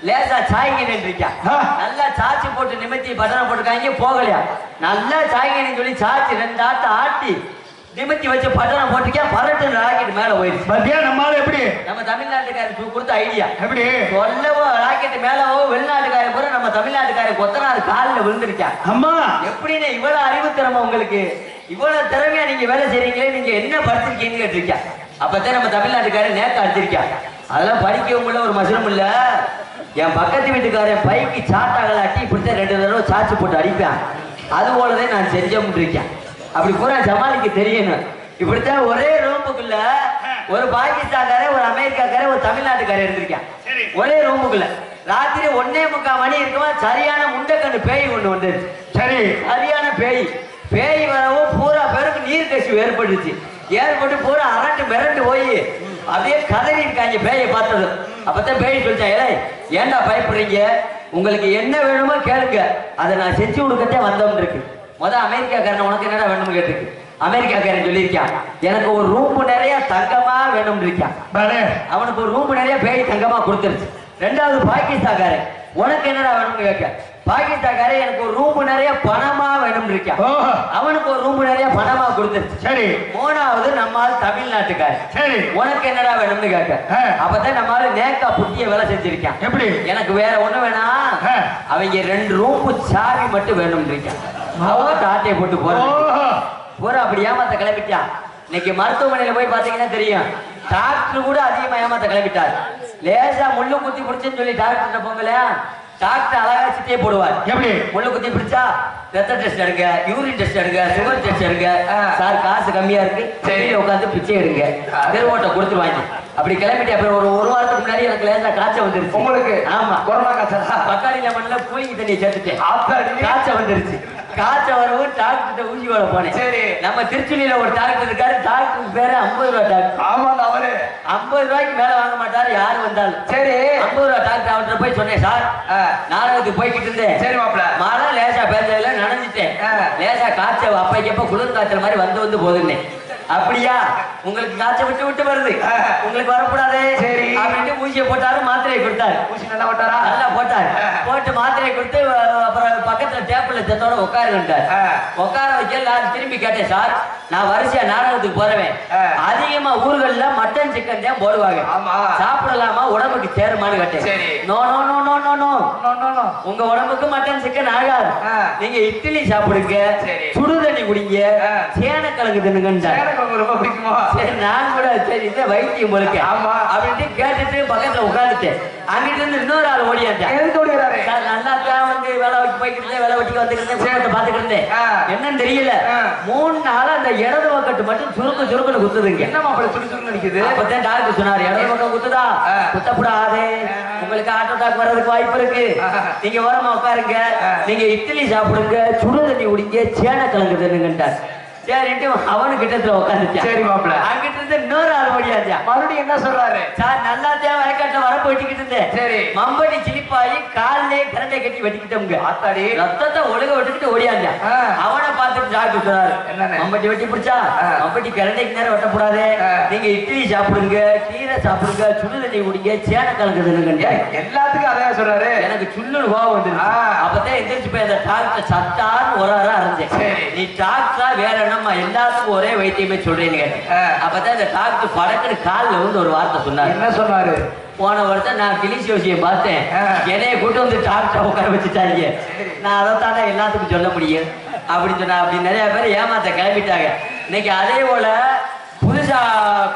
லேசா சாய்ங்க நின்றுருக்கான். நல்லா சாச்சி போட்டு நிமித்தி பட்டணம் போட்டுருக்காங்க. போகலையா? நல்லா சாய்ங்கன்னு சொல்லி சாச்சி 2 ஆட்டை ஆட்டி நிமித்தி வச்சு பட்டணம் போட்டுருக்கேன். பரட்டு ராக்கெட் மேல போயிடுச்சு. மத்தியா நம்மளால எப்படி நம்ம தமிழ்நாட்டுக்காரன் கொடுத்த ஐடியா எப்படி சொல்லவோ ராக்கெட் மேலவோ வெளிநாட்டுக்காரன் பூரா நம்ம தமிழ்நாட்டுக்காரன் கொத்தனார் காலில் விழுந்திருக்கேன். அம்மா எப்படின்னு இவ்வளவு அறிவு திறமை உங்களுக்கு? இவ்வளவு திறமையா நீங்க வேலை செய்றீங்களே, நீங்க என்ன படிச்சிருக்கீங்கன்னு கேட்டிருக்கேன். அப்பதான் நம்ம தமிழ்நாட்டுக்காரன் நேக்க அடிச்சிருக்கேன். அதெல்லாம் படிக்கவும்ல ஒரு மசனம் இல்ல. என் பக்கத்து வீட்டுக்காரன் பைக்கு சாட்டாகலாட்டி இப்படித்தான் 2 தடவை சாச்சு போட்டு அடிப்பேன். அது போலதான் நான் செஞ்சோம்னு இருக்கேன். அப்படி பூரா சமாளிக்க தெரியணும். இப்படித்தான் ஒரே ரூமுக்குள்ள ஒரு பாகிஸ்தான்காரன், ஒரு அமெரிக்காக்காரன், ஒரு தமிழ்நாட்டுக்காரன் இருந்திருக்கான். ஒரே ரூமுக்குள்ள ராத்திரி 1:45 மணி இருக்குமா சரியான முண்டக்கண்ணு பேய் ஒண்ணு வந்துருச்சு. சரி, சரியான பேய். பேய் வரவும் பூரா பேருக்கு நீர் கசிவு ஏற்பட்டுச்சு. ஏற்பட்டு பூரா அரண்டு மிரண்டு போய் அப்படியே கதறி இருக்காங்க பேயை பார்த்தது. அப்பதான் பேய் சொல்லிட்டாங்க, ஏன்டா பயப்படுறீங்க? உங்களுக்கு என்ன வேணுமோ கேளுங்க, அதை நான் செஞ்சு கொடுக்கத்தே வந்தோம்னு இருக்கு. அமெரிக்காக்காரன் உனக்கு என்னடா வேணும்னு கேட்டுருக்கு. அமெரிக்காக்காரன் சொல்லியிருக்கான், எனக்கு ஒரு ரூம் நிறைய தங்கமா வேணும்னு இருக்கான். அவனுக்கு ஒரு ரூம் நிறைய பேய் தங்கமா கொடுத்துருச்சு. 2வது பாகிஸ்தான்காரன், உனக்கு என்னடா வேணும்னு கேட்க. பாகிஸ்தான்காரன் எனக்கு ஒரு ரூம் நிறைய பணமா வேணும் இருக்கான். அவனுக்கு ஒரு ரூம் நிறைய பணமா கொடுத்துருச்சு. சரி. மூணாவது நம்மால் தமிழ்நாட்டுக்காரன். சரி. உனக்கு என்னடா வேணும்னு கேட்க. அப்பதான் நம்மால நேக்கா புட்டிய வேலை செஞ்சிருக்கான். எப்படி? எனக்கு வேற ஒண்ணு வேணாம், அவங்க 2 ரூம் சாவி மட்டும் வேணும் இருக்கான். அவன் ஆட்டையை போட்டு போற அப்படி ஏமாத்த கிளம்பிட்டான். இன்னைக்கு மருத்துவமனையில போய் பாத்தீங்கன்னா தெரியும், டாக்டர் கூட அதிகமா ஏமாத்த கிளம்பிட்டார். லேசா முள்ளு குத்தி பிடிச்சுன்னு சொல்லி டாக்டர் போங்கல, டாக்டர் அழகா சிட்டியே போடுவார். எப்படி? முள்ளு குத்தி பிடிச்சா ரத்த டெஸ்ட் எடுங்க, யூரின் டெஸ்ட் எடுங்க, சுகர் டெஸ்ட் எடுங்க. சார் காசு கம்மியா இருக்கு, வெளியில உட்காந்து பிச்சை எடுங்க, தெருவோட்டை கொடுத்துருவாங்க. அப்படி கிளம்பிட்டு அப்புறம் ஒரு வாரத்துக்கு முன்னாடி எனக்கு லேசா காய்ச்சல் வந்துருச்சு. உங்களுக்கு? ஆமா, கொரோனா காய்ச்சல். பக்காளி லெமன்ல கூலிங் தண்ணியை சேர்த்துட்டேன், காய்ச்சல் வந்துருச்சு. காய்ச்சல் வரவும் டாக்டர் ஊசி வர போனேன். சரி. நம்ம திருச்சியில ஒரு டாக்டர் இருக்காரு, டாக்டர் பேரு 50 ரூபா டாக்டர். ஆமாங்க, அவரு 50 ரூபாய்க்கு மேல வாங்க மாட்டாரு யாரு வந்தாலும். சரி. 50 ரூபா டாக்டர் அவர்கிட்ட போய் சொன்னேன், சார் நாடகத்துக்கு போய்கிட்டு இருந்தேன். சரி மாப்பிள, மழை லேசா பேசல நனைஞ்சிட்டேன், லேசா காய்ச்சல் அப்பைக்கப்ப குளிர் காய்ச்சல் மாதிரி வந்து போதுன்னே. அப்படியா, உங்களுக்கு காய்ச்சல் விட்டு விட்டு வருது, உங்களுக்கு வரக்கூடாது. சரி அப்படின்ட்டு ஊசியை போட்டாரு, மாத்திரையை கொடுத்தாரு. ஊசி நல்லா போட்டாரா? நல்லா போட்டாரு. போட்டு மாத்திரையை கொடுத்து அப்புறம் பக்கத்துல டேபிள்ல செத்தோட உட்காருட்டார். உட்கார வச்சு நான் திரும்பி கேட்டேன், சார் நான் வரிசையா நாடகத்துக்கு போறவேன், அதிகமா ஊர்கள்ல மட்டன் சிக்கன் தான் போடுவாங்க, சாப்பிடலாமா, உடம்புக்கு சேருமான்னு கேட்டேன். No no no no no no no, உங்க உடம்புக்கு மட்டன் சிக்கன் ஆகாது, நீங்க இட்லி சாப்பிடுங்க, சுடு தண்ணி குடிங்க, சேனக்கிழங்கு தின்னுங்க. ரொம்ப பிடிக்குமா? சரி, நான் கூட சரி இதை வைத்தியம் போலுக்கு ஆமா அப்படின்ட்டு கேட்டுட்டு பக்கத்துல உட்காந்துட்டேன். அங்கிட்டு இருந்து இன்னொரு ஆள் ஓடியாட்டேன். எதுக்கு ஓடியாரு? சார் நல்லா தான் வந்து வேலை வச்சு போய்கிட்டு இருந்தேன், வேலை வட்டிக்கு வந்துருந்தேன், குடும்பத்தை பாத்துக்கிட்டு இருந்தேன். என்னன்னு தெரியல, 3 நாள் அந்த இடது பக்கத்து மட்டும் சுருக்குன்னு குத்துதுங்க. என்னமா அப்படி சுருக்கு நிக்குது? அப்பதான் டாக்டர் சொன்னாரு, இடது பக்கம் குத்துதா, குத்தப்படாது, உங்களுக்கு ஹார்ட் அட்டாக் வர்றதுக்கு வாய்ப்பு இருக்கு, நீங்க ஓரமா உட்காருங்க, நீங்க இட்லி சாப்பிடுங்க, சுடு தண்ணி குடிங்க, சேனக்கிழங்கு தின்னுங்கன்ட்டார். சரிட்டு அவனு கிட்டத்துல உட்காந்துச்சான். சரி மாப்பிள, அங்கிட்ட இருந்து இன்னொரு ஆள் ஓடியாச்சா. மறுபடியும் என்ன சொல்றாரு? சார் நல்லா தான் வயக்காட்டுல வரப்பு வெட்டிக்கிட்டு இருந்தேன். சரி. மம்பட்டி சிலிப்பாயி காலிலே கரண்டை கட்டி வெட்டிக்கிட்டோங்க. ஆத்தாடி ரத்தத்தை ஒழுக வெட்டிக்கிட்டு ஓடியாச்சா. அவனை பார்த்துட்டு டாக்டர் சொல்றாரு, மம்பட்டி வெட்டி பிடிச்சா மம்பட்டி கரண்டைக்கு நேரம் வெட்டக்கூடாது, நீங்க இட்லி சாப்பிடுங்க, கீரை சாப்பிடுங்க, சுடு தண்ணி குடிங்க, சேனக்கிழங்கு தின்னுங்க. எல்லாத்துக்கும் அதையா சொல்றாரு. எனக்கு சுள்ளுன்னு கோவம் வந்துருச்சு. அப்பதான் எந்திரிச்சு போய் அந்த டாக்டர் சட்டான்னு ஒரு ஆறா இருந்தேன். நீ டாக்டரா வேற என்ன எல்லாத்துக்கும் ஒரே வைத்தியமே சொல்றேன்னு கேட்டேன். அப்பதான் இந்த டாக்டர் படக்குன்னு காலில் வந்து ஒரு வார்த்தை சொன்னார். என்ன சொன்னாரு? போன வருஷம் நான் கிளிசியோசியை பார்த்தேன், என்னைய கூட்டு வந்து டாக்டர் உட்கார வச்சுட்டாங்க, நான் அதைத்தானே எல்லாத்துக்கும் சொல்ல முடியும் அப்படின்னு சொன்னா. அப்படி நிறைய பேர் ஏமாத்த கிளம்பிட்டாங்க. இன்னைக்கு அதே போல புதுசா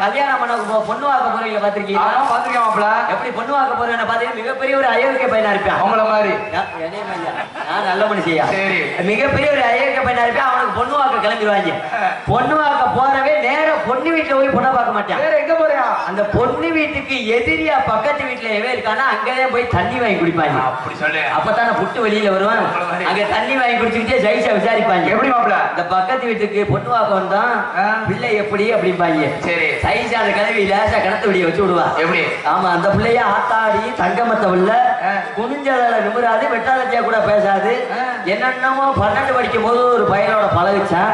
கல்யாணம் பண்ண பொண்ணு வாக்க போறீங்க பாத்திருக்கீங்களா? பாத்திருக்கேன் மாப்பிள. எப்படி பொண்ணு வாக்க போறேன்னு பாத்தீங்கன்னா மிகப்பெரிய ஒரு அயோக்கிய பையனா இருப்பேன். அவங்கள மாதிரி நான் நல்ல மனுஷியா, மிகப்பெரிய ஒரு அயோக்கிய பையனா இருப்பேன். அவனுக்கு பொண்ணு வாக்க கிளம்பிடுவாங்க. பொண்ணு வாக்க போறவே நேரம் பொண்ணு வீட்டுல போய் பொண்ணை பார்க்க மாட்டான். எங்க போறியா? அந்த பொண்ணு வீட்டுக்கு எதிரியா பக்கத்து வீட்டுல எவே இருக்கானா அங்கதான் போய் தண்ணி வாங்கி குடிப்பாங்க. அப்படி சொல்லு. அப்பதான புட்டு வெளியில வருவான், அங்க தண்ணி வாங்கி குடிச்சுக்கிட்டே ஜெயிச்சா விசாரிப்பாங்க. எப்படி மாப்பிள? இந்த பக்கத்து வீட்டுக்கு பொண்ணு வாக்க வந்தான், பிள்ளை எப்படி அப்படிம்பாங்க. சரி. சைஸா அந்த கிளவி லேசா கிணத்து வெளியே வச்சு விடுவா. எப்படி? ஆமா, அந்த பிள்ளைய ஆத்தாடி தங்கமத்த உள்ள குனிஞ்சதால நிமிராது, வெட்டாதத்தியா கூட பேசாது, என்னென்னமோ 12 படிக்கும் போது ஒரு பையனோட பழகுச்சான்.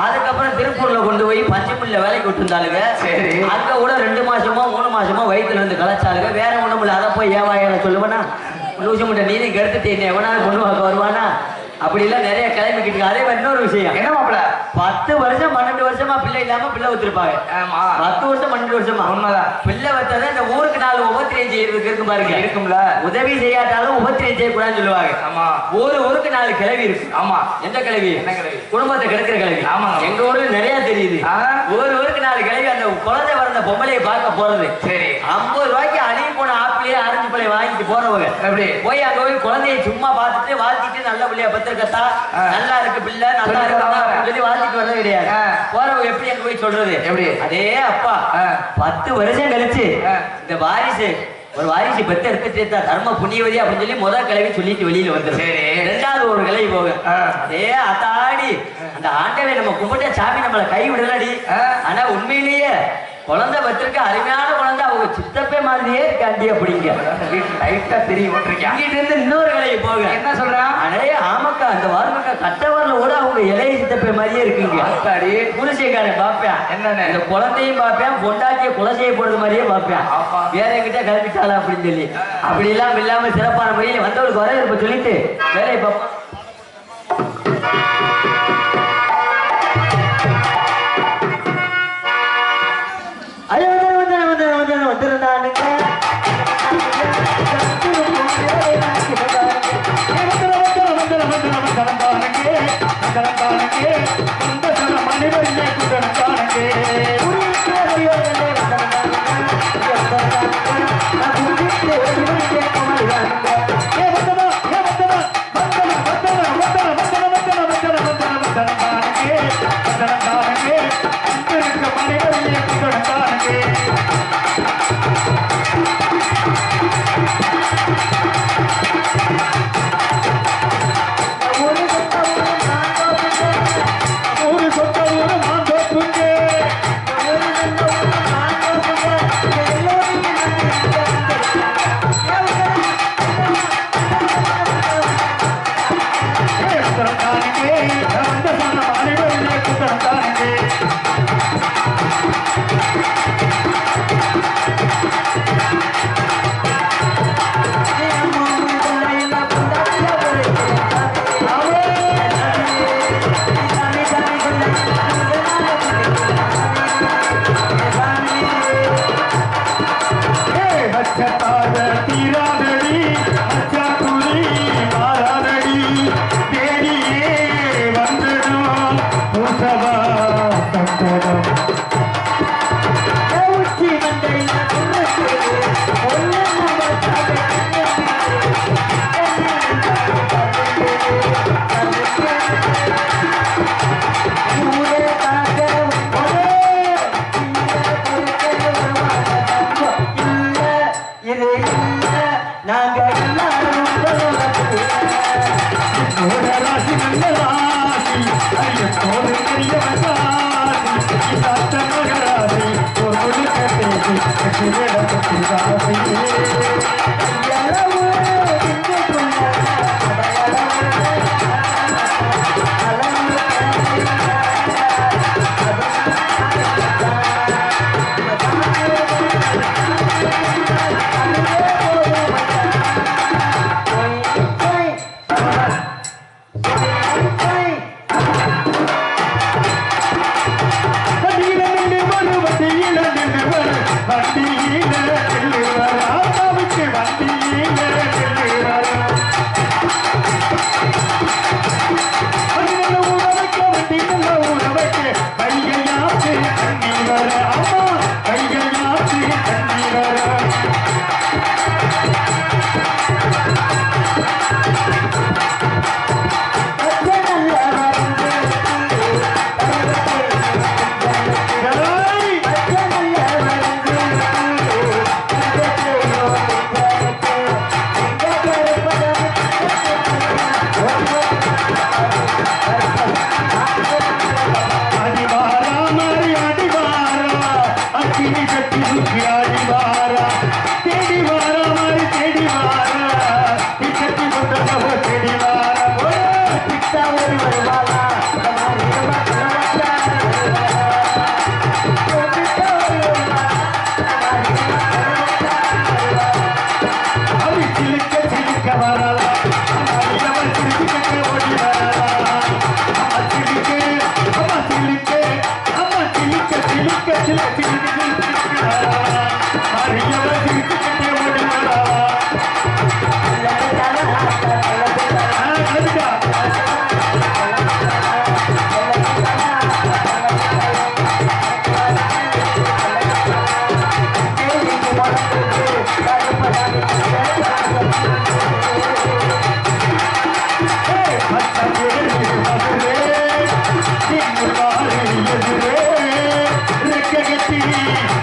அதுக்கப்புறம் திருப்பூர்ல கொண்டு போய் பஞ்சமில்ல வேலைக்கு விட்டுருந்தாளுங்க. சரி. அங்க கூட 2 மாசமோ 3 மாசமோ வயிற்றுல இருந்து கலைச்சாளுங்க. வேற ஒண்ணும் இல்ல, அதை போய் ஏவாயில சொல்லுவேனா, லூசு முட்டை நீதி கெடுத்துட்டேன், எவனாலும் பொண்ணு பார்க்க வருவானா, அப்படி எல்லாம் நிறைய கிளம்பிக்கிட்டு. அதே மாதிரி இன்னொரு விஷயம் என்ன மாப்பிள, 10 வருஷம் 12 வருஷமா பிள்ளை இல்லாம பிள்ளை வச்சிருப்பாங்க. 10 வருஷம் 12 வருஷமா உண்மைதான். பிள்ளை வச்சதை இந்த ஊருக்கு 4 உபத்திரியம் செய்யறதுக்கு இருக்கும் பாருங்க, இருக்கும்ல. உதவி செய்யாட்டாலும் உபத்திரியம் செய்யக்கூடாதுன்னு சொல்லுவாங்க. ஆமா. ஊருக்கு 4 கிளவி இருக்கு. ஆமா. எந்த கிளவி? என்ன கிளவி? குடும்பத்தை கெடுக்கிற கிளவி. ஆமா. எங்க ஊர்ல நிறைய தெரியுது. ஊருக்கு 4 கிளவி அந்த குழந்தை வளர்ந்த பொம்பளையை பார்க்க போறது. சரி. 50 ரூபாய்க்கு அழுகி போன ஆப்பிளே ஆரஞ்சு பிள்ளை வாங்கிட்டு போறவங்க எப்படி போய் அங்க போய் குழந்தையை சும்மா பார்த்துட்டு வாழ்த்திட்டு நல்ல பிள்ளைய பத்திரிக்கத்தா நல்லா இருக்கு பிள்ளை நல்லா இருக்கு சொல்லி வாழ்த்திட்டு வரது கிடையாது. போறவங்க எப்படி அங்க போய் சொல்றது? எப்படி? அதே அப்பா 10 வருஷம் கழிச்சு இந்த வாரிசு ஒரு வாரிசு பெத்த எடுத்துட்டு தர்ம புண்ணியவதி அப்படின்னு சொல்லி முதல் கிளவி சொல்லிட்டு வெளியில வந்துடும். ரெண்டாவது ஒரு கிளவி போக அதே அத்தாடி அந்த அந்த ஆண்டவை நம்ம கும்பிட்ட சாமி நம்மளை கை விடலடி. ஆனா உண்மையிலேயே குழந்தை பத்திரிக்க அருமையான குழந்தை. அவங்க சித்தப்பே மாதிரியே இருக்காண்டி அப்படிங்க. லைட்டா தெரியும். இங்கிட்ட இருந்து இன்னொரு வேலைக்கு போக என்ன சொல்றான்? அடே ஆமாக்கா, அந்த வாரமக்கா கட்டவரில் கூட அவங்க இளைய சித்தப்பே மாதிரியே இருக்குங்க. குலசேக்காரன் பாப்பேன், என்னன்னு இந்த குழந்தையும் பார்ப்பேன், பொண்டாட்டிய கொலை செய்ய போறது மாதிரியே பார்ப்பேன். வேற என்கிட்ட கிளம்பிட்டாளா அப்படின்னு சொல்லி அப்படி இல்லாம சிறப்பான முறையில் வந்தவளுக்கு வரவேற்ப சொல்லிட்டு வேலையை பார்ப்போம்.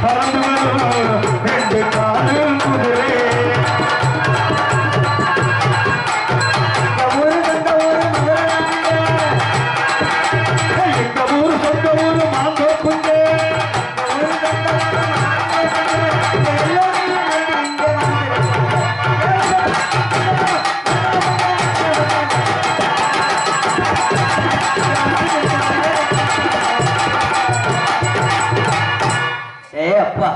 பறந்து வரும் அப்பா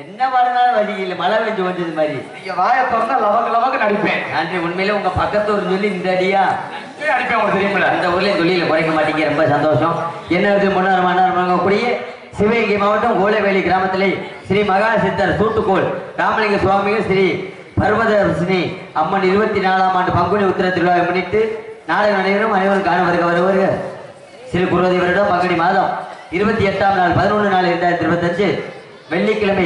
என்ன பாருனாலும் வழி இல்லை, மழை பெஞ்சு வந்தது மாதிரி. நீங்க வாயை திறந்தா லவக்கு நடிப்பேன். நன்றி. உண்மையில உங்க பக்கத்து ஊர் சொல்லி இந்த அடியா அடிப்பேன், உங்களுக்கு தெரியுமில்ல. இந்த ஊர்ல தொழில குறைக்க மாட்டீங்க, ரொம்ப சந்தோஷம். என்ன மன்னார் கூடிய சிவகங்கை மாவட்டம் கோலவேலி கிராமத்திலே ஸ்ரீ மகா சித்தர் சூட்டுக்கோள் ராமலிங்க சுவாமிகள் ஸ்ரீ பர்வதர்ஷினி அம்மன் 24ஆம் ஆண்டு பங்குனி உத்திர திருவிழாவை முன்னிட்டு நாடகம் நடைபெறும். அனைவரும் காண வருக. ஸ்ரீ குருவதி வருடம் பங்குனி மாதம் 28ஆம் நாள் 11 நாள் 2025 வெள்ளிக்கிழமை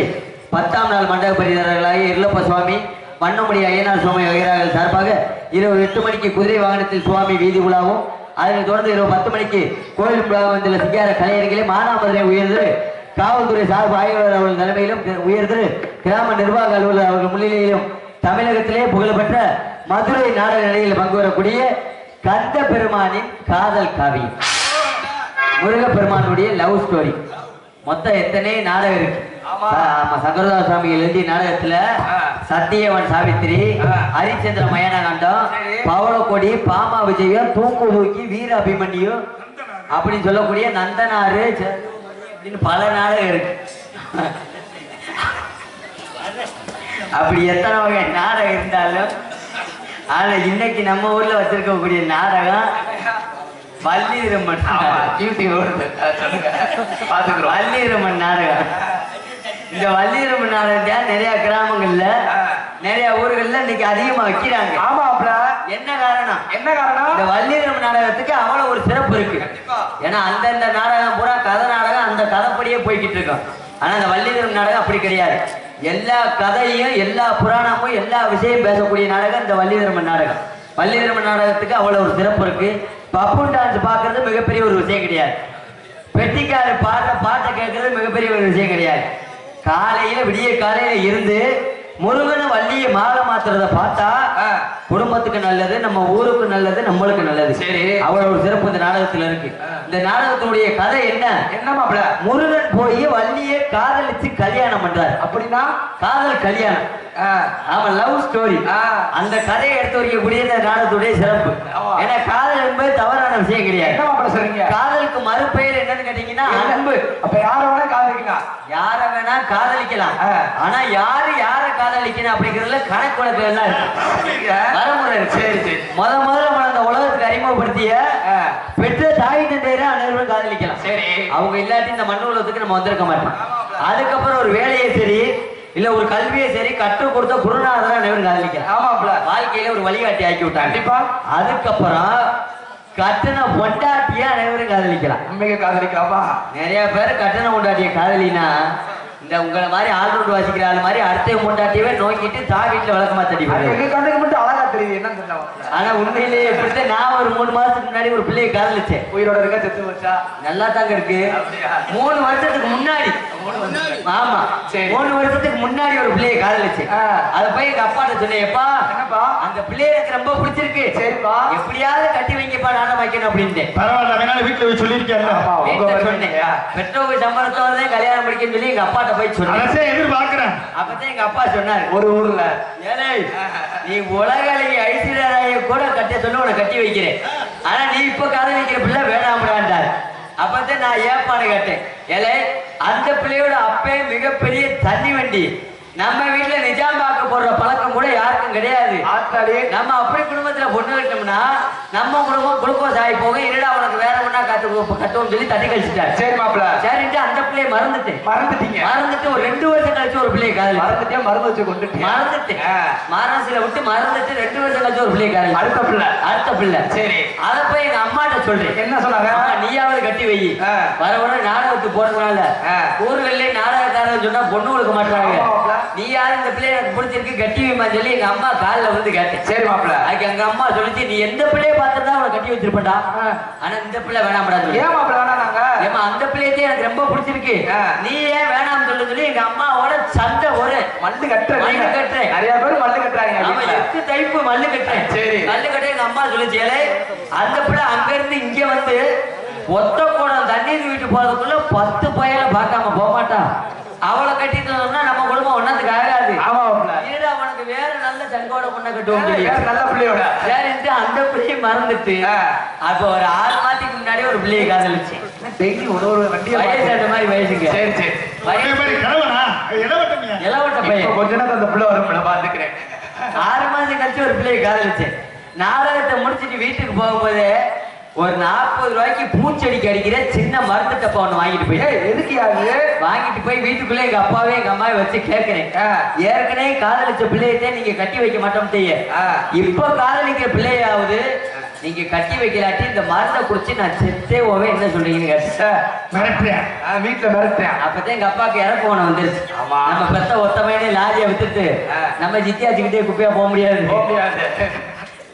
10ஆம் நாள் மண்டப பரிதாரர்களாகிய இருளப்ப சுவாமி வண்ணமுடி ஐயனார் சுவாமி வகைரார்கள் சார்பாக இரவு 8 மணிக்கு குதிரை வாகனத்தில் சுவாமி வீதி உலாவும், அதனைத் தொடர்ந்து இரவு 10 மணிக்கு கோயில் உலாவும் வந்துள்ள சிங்கார கலைஞர்களே மானாமதுரை உயர்ந்து காவல்துறை சார்பு ஆய்வாளர் அவர்கள் தலைமையிலும் உயர்ந்து கிராம நிர்வாக அலுவலர் அவர்கள் முன்னிலையிலும் தமிழகத்திலே புகழ்பெற்ற மதுரை நாடக நிலையில் பங்கு வரக்கூடிய கந்த பெருமானின் காதல் காவியம், முருகப்பெருமானுடைய லவ் ஸ்டோரி. மொத்தம் எத்தனை நாடகம் இருக்கு? ஆமா, சங்கரதாஸ் சுவாமி எழுதிய நாடகத்துல சத்தியவன் சாவித்திரி, ஹரிச்சந்திர மயனகாண்டம், பவளக்கொடி, பாமா விஜயம், தூக்கு தூக்கி, வீர அபிமன்யு அப்படின்னு சொல்லக்கூடிய நந்தனாறு அப்படின்னு பல நாடகம் இருக்கு. அப்படி எத்தனை வகை நாடகம் இருந்தாலும் ஆனா இன்னைக்கு நம்ம ஊர்ல வச்சிருக்கக்கூடிய நாடகம் வள்ளிரம்மன் வள்ளிரம்மன் நாடகம். இந்த வள்ளிரம்மன் நாடகம் நிறைய கிராமங்கள்ல நிறைய ஊர்கள்ல இன்னைக்கு அதிகமா வைக்கிறாங்க. ஆமாப்ல. என்ன காரணம்? இந்த வள்ளிரம்மன் நாடகத்துக்கு அவ்வளவு ஒரு சிறப்பு இருக்கு. ஏன்னா அந்தந்த நாடகம் பூரா கதை நாடகம் அந்த கதைப்படியே போய்கிட்டு இருக்கோம். ஆனா அந்த வள்ளிரம்மன் நாடகம் அப்படி கிடையாது. எல்லா கதையும் எல்லா புராணமும் எல்லா விஷயம் பேசக்கூடிய நாடகம் இந்த வள்ளிரம்மன் நாடகம். வள்ளிரம்மன் நாடகத்துக்கு அவ்வளவு ஒரு சிறப்பு இருக்கு. பப்புன் டான்ஸ் பார்க்கறது மிகப்பெரிய ஒரு விஷயம் கிடையாது. பெட்டிக்காரு பாடுற பாட்டை கேட்கறது மிகப்பெரிய ஒரு விஷயம் கிடையாது. காலையில விடிய காலையில இருந்து முருகனை வள்ளியை மாலை மாத்துறத பார்த்தா குடும்பத்துக்கு நல்லது, நம்ம ஊருக்கு நல்லது, நம்மளுக்கு நல்லது. சரி, அவ்வளவு ஒரு சிறப்பு இந்த நாடகத்துல இருக்கு. இந்த நாடகத்தினுடைய கதை என்ன மாப்பிள? முருகன் போய் வள்ளியை காதலிச்சு கல்யாணம் பண்றாரு. அப்படின்னா காதல் கல்யாணம். ஆமா, லவ் ஸ்டோரி. அந்த கதையை எடுத்து வைக்கக்கூடிய இந்த நாடகத்துடைய சிறப்பு. ஏன்னா காதல் என்பது தவறான விஷயம் கிடையாது. காதலுக்கு மறுபெயர் என்னன்னு கேட்டீங்கன்னா அன்பு. அப்ப யார வேணா காதலிக்கலாம், யார வேணா காதலிக்கலாம். ஆனா யாரு யார காதலிக்கணும் அப்படிங்கறதுல கணக்கு வழக்கு எல்லாம் இருக்கு, வரமுறை இருக்கு. சரி சரி. முதல்ல அந்த உலகத்துக்கு அறிமுகப்படுத்திய பெற்ற தாய் தந்தையரை அனைவரும் காதலிக்கலாம். சரி, அவங்க இல்லாட்டி இந்த மண்ணு உலகத்துக்கு நம்ம வந்திருக்க மாட்டோம். அதுக்கப்புறம் ஒரு வேலையை சரி இல்ல ஒரு கல்வியை சரி கற்றுக் கொடுத்த குருநாதரை அனைவரும் காதலிக்கலாம். ஆமாப்ல. வாழ்க்கையில ஒரு வழிகாட்டி ஆக்கி விட்டாங்க. கண்டிப்பா. அதுக்கப்புறம் கட்டண பொண்டாட்டிய அனைவரும் காதலிக்கலாம். உண்மையை காதலிக்கலாமா? நிறைய பேர் கட்டண பொண்டாட்டிய காதலினா இந்த உங்களை மாதிரி ஆல்ரவுண்ட் வாசிக்கிற ஆள் மாதிரி அடுத்த பொண்டாட்டியவே நோக்கிட்டு தான் வீட்டுல வழக்கமா தட்டி கண்ணுக்கு மட்டும் அழகா தெரியுது. என்ன ஆனா உண்மையிலேயே எப்படித்தான் நான் ஒரு 3 மாசத்துக்கு முன்னாடி ஒரு பிள்ளையை காதலிச்சேன். உயிரோட இருக்கா செத்து வச்சா? நல்லா தாங்க இருக்கு. 3 வருஷத்துக்கு முன்னாடி. ஆமா, 3 வருஷத்துக்கு முன்னாடி ஒரு பிள்ளையை காதலிச்சேன். அதை போய் எங்க அப்பாட்ட சொன்னேன், எப்பா அந்த பிள்ளைய எனக்கு ரொம்ப பிடிச்சிருக்கு, சரிப்பா எப்படியாவது கட்டி வைங்கப்பா, நானும் வைக்கணும் அப்படின்னு. பரவாயில்ல, வீட்டுல போய் சொல்லியிருக்கேன். சொன்னேன் பெற்றோர்கள் சம்பளத்தோட கல்யாணம் முடிக்கன்னு சொல்லி எங்க அப்பாட்ட போய் சொன்னேன். எதிர்பார்க்கிறேன். அப்பதான் எங்க அப்பா சொன்னார், ஒரு ஊர்ல ஏலே நீ உலகளி ஐஸ்வர்யா கூட கட்ட சொல்ல உன கட்டி வைக்கிறேன், ஆனா நீ இப்ப காதலிக்கிற பிள்ளை வேணாம்டான்டார். அப்பதான் நான் ஏப்பாடு கேட்டேன், ஏலே அந்த பிள்ளையோட அப்பே மிகப்பெரிய தண்ணி வண்டி, நம்ம வீட்டுல நிஜாம் பாக்க போடுற பழக்கம் கூட யாருக்கும் கிடையாது. நம்ம அப்படி குடும்பத்துல பொண்ணு கட்டோம்னா நம்ம குடும்பம் குளுக்கோஸ் ஆகி போக, என்னடா உனக்கு வேற ஒண்ணா கட்டுவோம் சொல்லி தட்டி கழிச்சுட்டாரு. சரி மாப்பிள, சரிட்டு அந்த பிள்ளைய மறந்துட்டு ஒரு 2 வருஷம் கழிச்சு ஒரு பிள்ளைய காதல் மறந்துட்டேன். மனசுல விட்டு மறந்துட்டு 2 வருஷம் கழிச்சு ஒரு பிள்ளைய காதல். அடுத்த பிள்ளை. சரி, அதை போய் எங்க அம்மாட்ட சொல்றேன். என்ன சொன்னாங்க? நீயாவது கட்டி வை, வர நாடகத்துக்கு போறதுனால ஊர்கள்ல நாடகக்காரன் சொன்னா பொண்ணு கொடுக்க மாட்டாங்க, நீ யாரு இந்த பிள்ளைய எனக்கு பிடிச்சிருக்கு கட்டி வைமா சொல்லி எங்க அம்மா காலில் வந்து கேட்டேன். சரி மாப்பிள. அதுக்கு எங்க அம்மா சொல்லிச்சு, நீ எந்த பிள்ளைய பார்த்துதான் அவனை கட்டி வச்சிருப்பா, ஆனா இந்த பிள்ளை வேணாம்டா. ஏன் மாப்பிள வேணாங்க? ஏமா அந்த பிள்ளையத்தே எனக்கு ரொம்ப பிடிச்சிருக்கு, நீ ஏன் வேணாம் சொல்லி எங்க அம்மாவோட சண்டை. ஒரு மல்லு கட்டுறேன் நிறைய பேர் மல்லு கட்டுறாங்க. 8 டைப்பு மல்லு கட்டுறேன். சரி, மல்லு கட்ட எங்க அம்மா சொல்லிச்சு, அந்த பிள்ளை அங்க இருந்து இங்க வந்து ஒத்த குடம் தண்ணீர் வீட்டு போறதுக்குள்ள 10 பயல பார்க்காம போக மாட்டான். அவளை கட்டிட்டு நம்ம குடும்பம் ஒன்னதுக்கு ஆகாது. அவனுக்கு வேற நல்ல சங்கோட பொண்ணை கட்டுவோம், நல்ல பிள்ளையோட. சரின்ட்டு அந்த பிள்ளையை மறந்துட்டு அப்ப ஒரு 6 மாசத்துக்கு முன்னாடி ஒரு பிள்ளையை காதலிச்சு. டெய்லி ஒரு வண்டி வயசு அந்த மாதிரி வயசுங்க. சரி சரி, இளவட்ட பையன். கொஞ்ச நேரம் அந்த பிள்ளை வரும் பாத்துக்கிறேன். 6 மாசம் கழிச்சு ஒரு பிள்ளையை காதலிச்சேன். நாடகத்தை முடிச்சுட்டு வீட்டுக்கு போகும்போது ஒரு 40 ரூபாய்க்கு பூச்செடிக்கு அடிக்கிற சின்ன மருந்து டப்பா ஒண்ணு வாங்கிட்டு போய் எதுக்கு யாரு வாங்கிட்டு போய் வீட்டுக்குள்ள எங்க அப்பாவே எங்க அம்மாவை வச்சு கேட்கிறேன். ஏற்கனவே காதலிச்ச பிள்ளையத்தை நீங்க கட்டி வைக்க மாட்டோம். இப்போ காதலிக்கிற பிள்ளையாவது நீங்க கட்டி வைக்கலாட்டி இந்த மருந்தை குடிச்சு நான் செத்தே போவே என்ன சொல்றீங்கன்னு மிரட்டுறேன். வீட்டுல மிரட்டுறேன். அப்பதான் எங்க அப்பாவுக்கு இறப்பு ஒண்ணு வந்துருச்சு. நம்ம பெத்த ஒத்தமையான லாரியை வித்துட்டு நம்ம ஜித்தியாச்சுக்கிட்டே குப்பையா போக முடியாது.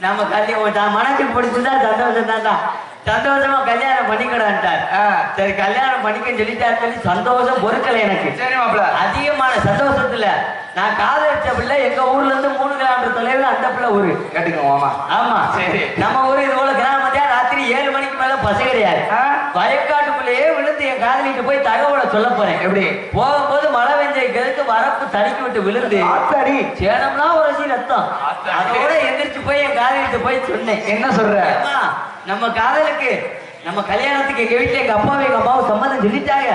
நம்ம கல்யாணம் மனசுக்கு பிடிச்சிருந்தா சந்தோஷம் தான். சந்தோஷமா கல்யாணம் பண்ணிக்கடான்ட்டார். சரி கல்யாணம் பண்ணிக்கன்னு சொல்லிட்டாரு. சொல்லி சந்தோஷம் பொறுக்கல எனக்கு. சரி மாப்பிள்ள. அதிகமான சந்தோஷத்துல நான் காதலிச்ச பிள்ளை எங்க ஊர்ல இருந்து 3 கிலோமீட்டர் தொலைவில் அந்த பிள்ளை ஊரு கேட்டுக்கோமா. ஆமா சரி. நம்ம ஊரு இது போல கிராமத்தியா ராத்திரி 7 மணிக்கு மேல பசு கிடையாது. வயக்காட்டுக்குள்ளேயே விழுந்து என் காதலிட்டு போய் தகவலை சொல்ல போறேன். எப்படி போகும்போது மழை வெஞ்சை கெடுத்து வரப்பு தடுக்கி விட்டு விழுந்து சேனம்லாம் உரசி ரத்தம். அதோட எந்திரிச்சு போய் என் காதலிட்டு போய் சொன்னேன். என்ன சொல்ற? நம்ம காதலுக்கு நம்ம கல்யாணத்துக்கு எங்க வீட்டுல எங்க அப்பாவும் எங்க அம்மாவும் சம்மதம் சொல்லிட்டாங்க.